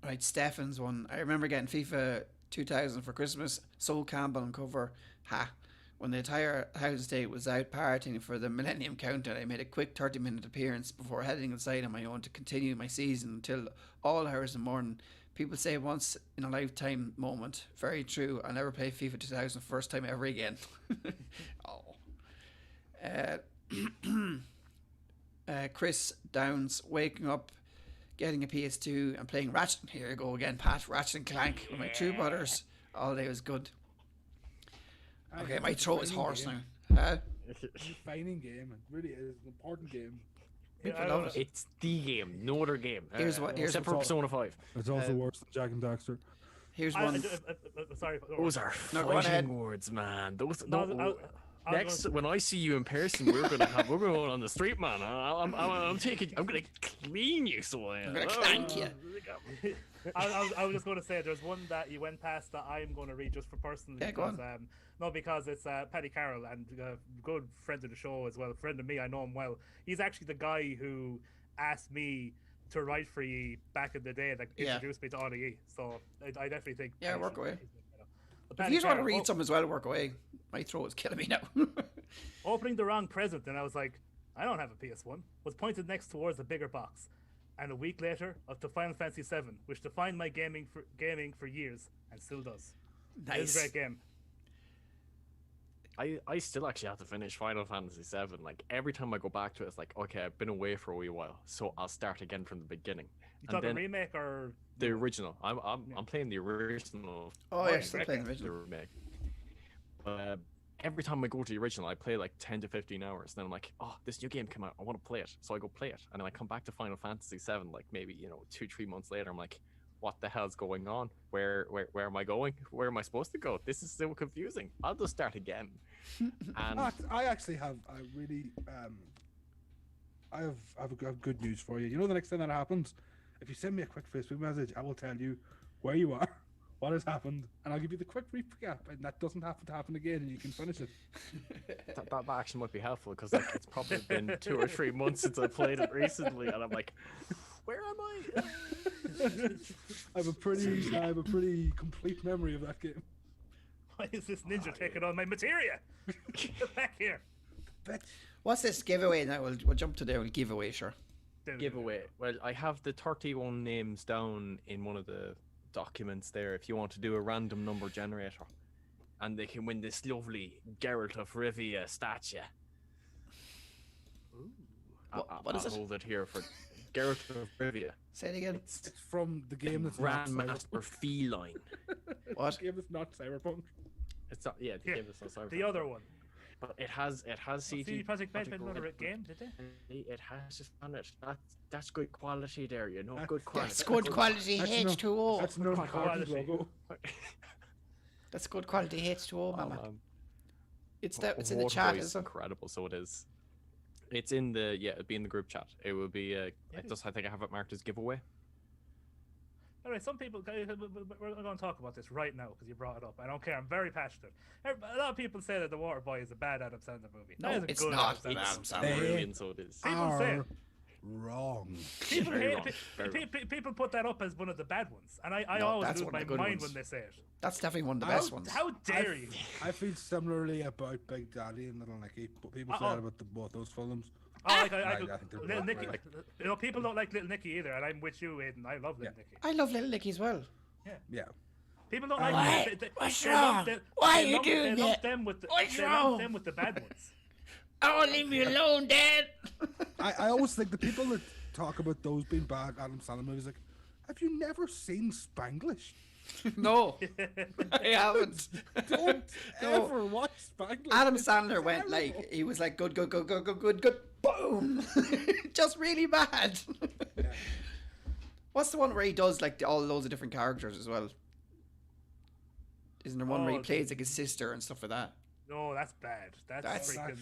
Right, Stefan's one. I remember getting FIFA 2000 for Christmas. Sol Campbell on cover. Ha. When the entire house estate was out partying for the Millennium Countdown, I made a quick 30-minute appearance before heading inside on my own to continue my season until all hours of the morning. People say once in a lifetime moment. Very true. I'll never play FIFA 2000 first time ever again. Chris Downs waking up, getting a PS2 and playing Ratchet. Here you go again, Pat. Ratchet and Clank with my two brothers. All day was good. Okay, my throat is hoarse now. It's a defining game. It really is an important game. People love it. It's the game, no other game. Here's except for Persona 5. It's also worse than Jack and Daxter. Here's one. Sorry. Those are No, go ahead. fighting words, man. Those. No, Next, when I see you in person, we're going on the street, man. I'm gonna clean you, so I am. I'm gonna clank you. I was just going to say there's one that you went past that I'm going to read just for personally. Yeah, go because, on. no, because it's Paddy Carroll and a good friend of the show as well. A friend of me, I know him well. He's actually the guy who asked me to write for ye back in the day that introduced me to RDE. So I definitely think. Yeah, work away. But If you just want to read some as well, work away. My throat is killing me now. Opening the wrong present, and I was like, I don't have a PS1. Was pointed next towards a bigger box. And a week later, up to Final Fantasy VII, which defined my gaming for years, and still does. Nice. It's a great game. I still actually have to finish Final Fantasy VII. Like every time I go back to it, it's like, okay, I've been away for a wee while, so I'll start again from the beginning. You talking remake or the original? I'm playing the original. Oh, yeah, still playing the The original. remake. Every time I go to the original, I play like 10 to 15 hours. Then I'm like, oh, this new game came out. I want to play it. So I go play it. And then I come back to Final Fantasy VII, like maybe, 2-3 months later. I'm like, what the hell's going on? Where am I going? Where am I supposed to go? This is so confusing. I'll just start again. And I actually have I have good news for you. You know, the next time that happens, if you send me a quick Facebook message, I will tell you where you are, what has happened, and I'll give you the quick recap, and that doesn't have to happen again, and you can finish it. that actually might be helpful because like it's probably been 2 or 3 months since I played it recently, and I'm like, where am I? I have a pretty complete memory of that game. why is this ninja taking on my materia? Get back here. What's this giveaway now? We'll jump to the giveaway, sure. Giveaway. Well, I have the 31 names down in one of the documents there if you want to do a random number generator. And they can win this lovely Geralt of Rivia statue. Ooh. What is I'll it? hold it here for Geralt of Rivia. Say it again. It's from the game that's not Grandmaster Feline. What? The game that's not Cyberpunk. It's not, yeah, the Here, game is not Cyberpunk. The other one. But it has CG. CD Projekt Red made another game, did they? It has just on it. That's good quality there, you know. That's- Good quality. That's good quality That's H2O. That's no quality. logo. That's good quality H2O, mama. It's in the Water chat, Boy is is it? incredible. So it is. It's in the it'll be in the group chat. It will be. I think I have it marked as giveaway. Anyway, some people, we're going to talk about this right now because you brought it up. I don't care. I'm very passionate. A lot of people say that The Water Boy is a bad Adam Sandler movie. No, That is a it's good not Adam an Sandler Adam movie. Sandler. Brilliant, so it is. People say it. Wrong. People Very hate wrong, very wrong. people put that up as one of the bad ones, and I No, always that's lose one my of the good mind ones. when they say it. That's definitely one of the best ones. How dare you? I feel similarly about Big Daddy and Little Nicky, but people say that about both those films. I I think they're Little both Nicky. great. People don't like Little Nicky either, and I'm with you, Aiden. I love Little Nicky. I love Little Nicky as well. Yeah. People don't like Why? What's wrong? Why are you doing that? Them with the, What's they wrong? lump them with the bad ones. Oh, leave me alone, Dad. I always think the people that talk about those being bad Adam Sandler movies, like, have you never seen Spanglish? No, I haven't. Don't No. ever watch Spanglish. Adam It's Sandler went terrible. like, he was like, good, boom. Just really bad. Yeah. What's the one where he does like all loads of different characters as well? Isn't there one where he Oh, plays like his sister and stuff like that? No, that's bad. That's That's- freaking.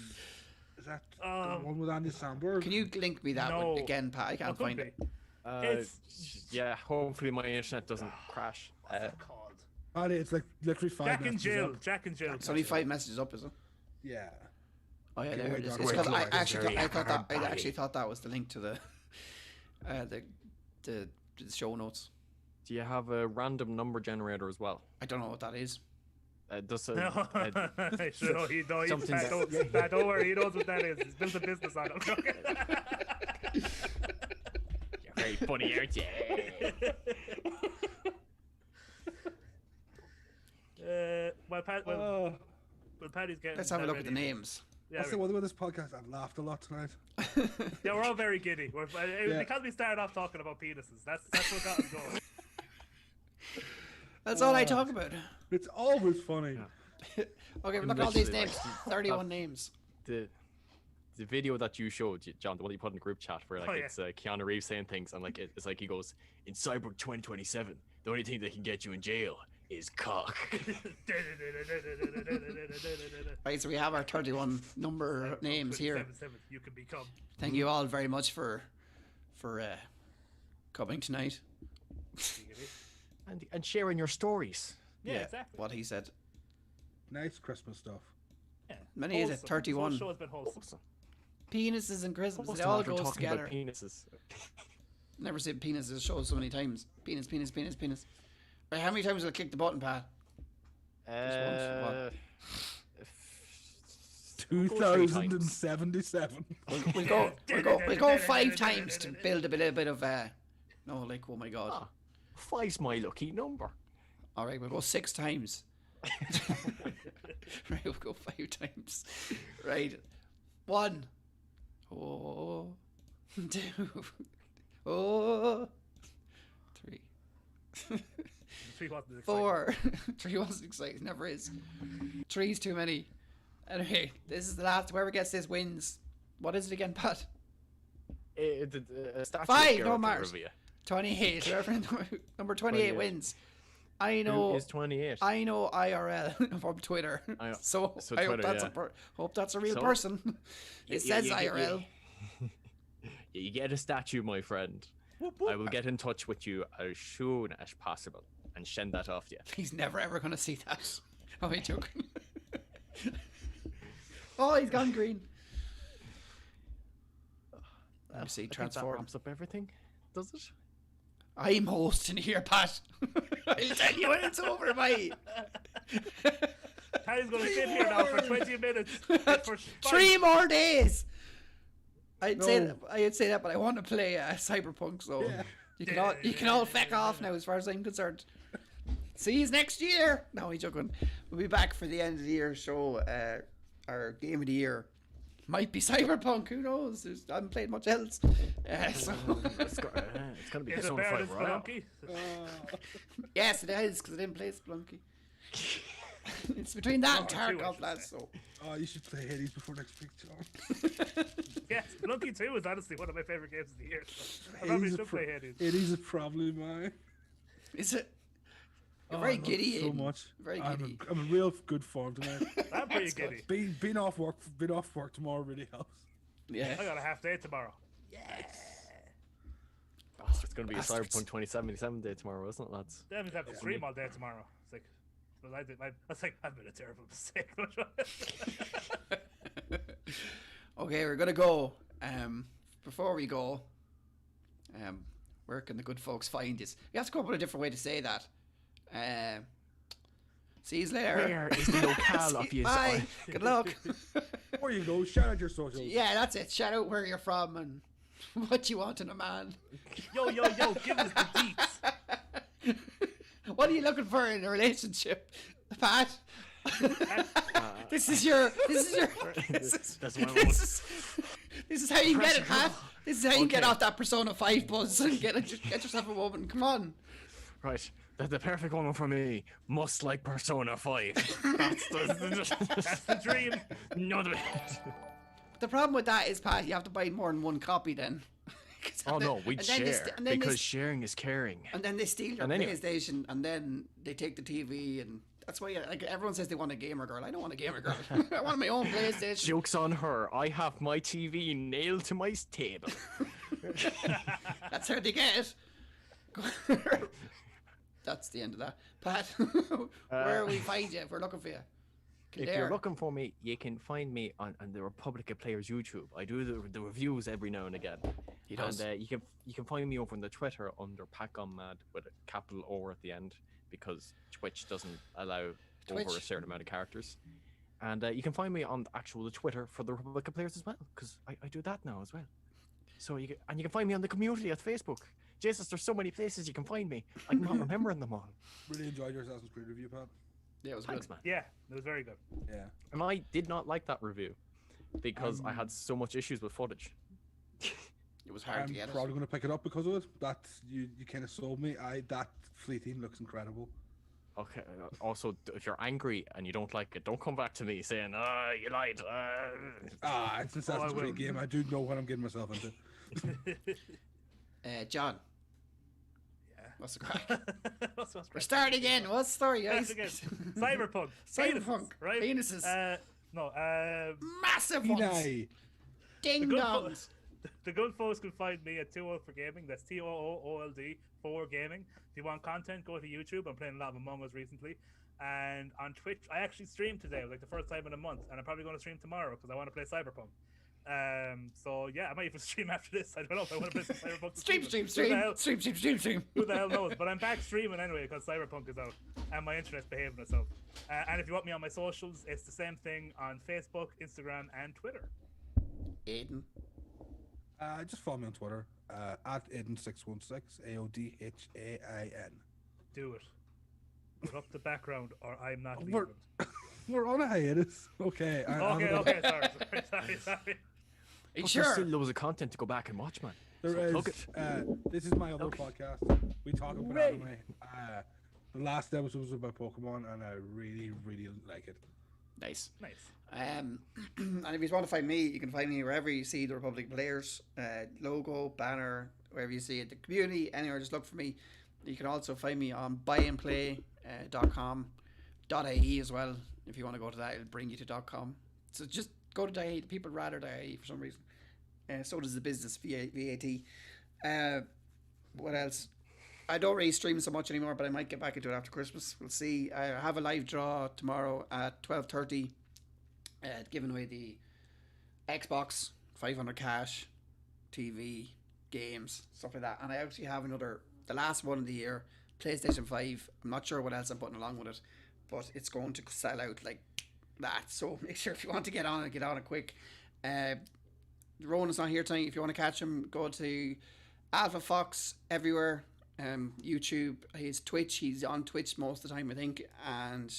Is that Um, the one with Andy Samberg? Can you link me that No. one again, Pat? I can't could find be. it. It's- Yeah, hopefully my internet doesn't crash. What's it called? Paddy, it's like literally 5 Jack and minutes. Jill. Jack and Jill. It's only 5 messages up, is it? Yeah. Oh yeah, Okay, there wait, it is. Dr. It's 'cause Wait, I actually thought that was the link to the show notes. Do you have a random number generator as well? I don't know what that is. Does No, sure, something don't worry, he knows what that is. He's built a business on it. You're very funny, aren't you? Well, Paddy's getting. Let's have a look at the ready. names. Yeah, That's the one with this podcast. I've laughed a lot tonight. yeah, we're all very giddy. Because we started off talking about penises. That's what got us going. That's all I talk about. It's always funny. Okay, look at all these Literally, names. 31 names. The video that you showed, John, the one you put in the group chat, where like yeah. it's Keanu Reeves saying things, and like it's like he goes, "In Cyberpunk 2027, the only thing that can get you in jail is cock." Right, so we have our 31 number names here. You can become. Thank you all very much for coming tonight. and sharing your stories. Yeah, exactly. What he said. Nice Christmas stuff. Yeah. Many is it? 31. The show has been wholesome. Penises and Christmas. Most It of all us are goes talking together. about penises. Never seen penises shown so many times. Penis. Right, how many times will I click the button, Pat? Uh, 2077. We'll go 5 times to build a little bit of no, like, oh my god. Ah, 5's my lucky number. All right, we'll go 6 times. Right, we'll go 5 times. Right, 1. Oh, 2. Oh, 3. 3 wasn't exciting. 4. 3 wasn't exciting. Never is. 3's too many. Anyway, this is the last. Whoever gets this wins. What is it again, Pat? Statue 5, of no Gareth matters. Rivia. 28. Whoever number 28 28. wins. I know. Who is 28? I know IRL from Twitter. So I hope Twitter, that's yeah. hope that's a real So- person. It says you- IRL. You get a statue, my friend. I will get in touch with you as soon as possible and send that off to you. He's never ever gonna see that. Oh, I'm joking. Oh, he's gone green. Let me see. I think that Transform. wraps up everything, does it? I'm hosting here, Pat. I'll tell you when it's over, mate. Paddy's going to sit here now for 20 minutes. For 3 more days. I'd say No. that, but I want to play Cyberpunk, so Yeah. you can all feck off now, as far as I'm concerned. See you next year. No, he's joking. We'll be back for the end of the year show. Our game of the year might be Cyberpunk. Who knows? I haven't played much else. So It's going to be Is it Persona better than 5 Royal. Spelunky? yes, it is, because I didn't play Splunky. It's between that and Oh, two, I Tarkov, should lads. say. So Oh, you should play Hades before next week, John. Yes, Spelunky 2 is honestly one of my favorite games of the year. So I probably should play Hades. Hades is probably mine. is it? You're Oh, very I love giddy. it so Aidan. much. Very I'm giddy. I'm in real good form tonight. I'm pretty giddy. being off work tomorrow really helps. Yeah. I got a half day tomorrow. It's going to be a Bastards. Cyberpunk 2077 day tomorrow, isn't it, lads? That means I have to stream all day tomorrow. It's like, but I was like, I've made a terrible mistake. Okay, we're gonna go. Before we go, where can the good folks find us? You have to come up with a different way to say that. See you later. Where is the locale of you? Bye. Good luck. There you go. Shout out your socials. Yeah, that's it. Shout out where you're from and what you want in a man. Yo, give us the deets. What are you looking for in a relationship, Pat? This is your. This That's what I want. This is how you can get it, Pressure. Pat. This is how you can get Okay. off that Persona 5 buzz and get yourself a woman. Come on. Right, the perfect woman for me must like Persona 5. That's The dream. none of it. The problem with that is, Pat, you have to buy more than one copy then. 'Cause Oh no, and we'd then they share st- and then they because st- sharing is caring. and then they steal your And anyway. PlayStation, and then they take the TV, and that's why like everyone says they want a gamer girl. I don't want a gamer girl. I want my own PlayStation. Joke's on her. I have my TV nailed to my table. That's how they get it. That's the end of that. Pat, where we find you if we're looking for you? If Kildare. you're looking for me, you can find me on the Republic of Players YouTube. I do the reviews every now and again. He does. And you can find me over on the Twitter under PackOnMad with a capital O at the end because Twitch doesn't allow over a certain amount of characters. And you can find me on the Twitter for the Republic of Players as well because I do that now as well. So you can find me on the community at Facebook. Jesus, there's so many places you can find me. I'm not remembering them all. Really enjoyed your Assassin's Creed review, Pat. Yeah, it was Thanks, good. man. Yeah, it was very good. Yeah. And I did not like that review because I had so much issues with footage. It was hard I'm to get probably going to pick it up because of it. That you kind of sold me. That fleet team looks incredible. Okay. Also, if you're angry and you don't like it, don't come back to me saying, you lied." It's an Assassin's Creed game. I do know what I'm getting myself into. John, Yeah. what's the crack? What's We're crack? starting again. What's the story, guys? Cyberpunk. Cyberpunk. Penises, right? Penises. No. Massive ones. Enai. Ding good dongs. The good folks can find me at 2OLD for Gaming. That's TOOLD for Gaming. If you want content, go to YouTube. I'm playing a lot of Among Us recently. And on Twitch, I actually streamed today. It was like the first time in a month. And I'm probably going to stream tomorrow because I want to play Cyberpunk. So yeah, I might even stream after this. I don't know if I want to play some Cyberpunk. Stream. Who the hell knows? But I'm back streaming anyway because Cyberpunk is out and my internet's behaving itself. And if you want me on my socials, it's the same thing on Facebook, Instagram, and Twitter. Aiden. Just follow me on Twitter at Aiden616 AODHAIN. Do it. Put up the background, or I'm not We're- leaving. We're on a hiatus. Okay. Okay. Sorry. Are you But sure? there's still loads of content to go back and watch, man. There So is. plug it. This is my other podcast. We talk about Hooray. anime. The last episode was about Pokemon, and I really, really like it. Nice. Nice. And if you want to find me, you can find me wherever you see the Republic Players logo, banner, wherever you see it, the community, anywhere, just look for me. You can also find me on buyandplay.com.ie as well. If you want to go to that, it'll bring you to .com. So just go to .ie. People rather .ie for some reason. So does the business, VAT. What else? I don't really stream so much anymore, but I might get back into it after Christmas. We'll see. I have a live draw tomorrow at 12:30. Giving away the Xbox, 500 cash, TV, games, stuff like that. And I actually have the last one of the year, PlayStation 5. I'm not sure what else I'm putting along with it, but it's going to sell out like that. So make sure if you want to get on it quick. Ronan's not here tonight. If you want to catch him, go to Alpha Fox everywhere. YouTube, his Twitch. He's on Twitch most of the time, I think, and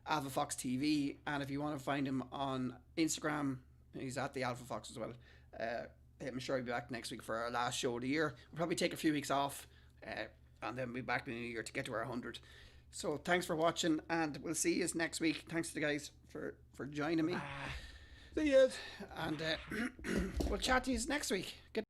Alpha Fox TV. And if you want to find him on Instagram, he's at the Alpha Fox as well. I'm sure he'll be back next week for our last show of the year. We'll probably take a few weeks off, and then we'll be back in the new year to get to our 100. So thanks for watching, and we'll see you next week. Thanks to the guys for joining me. See you. And we'll chat to you next week. Good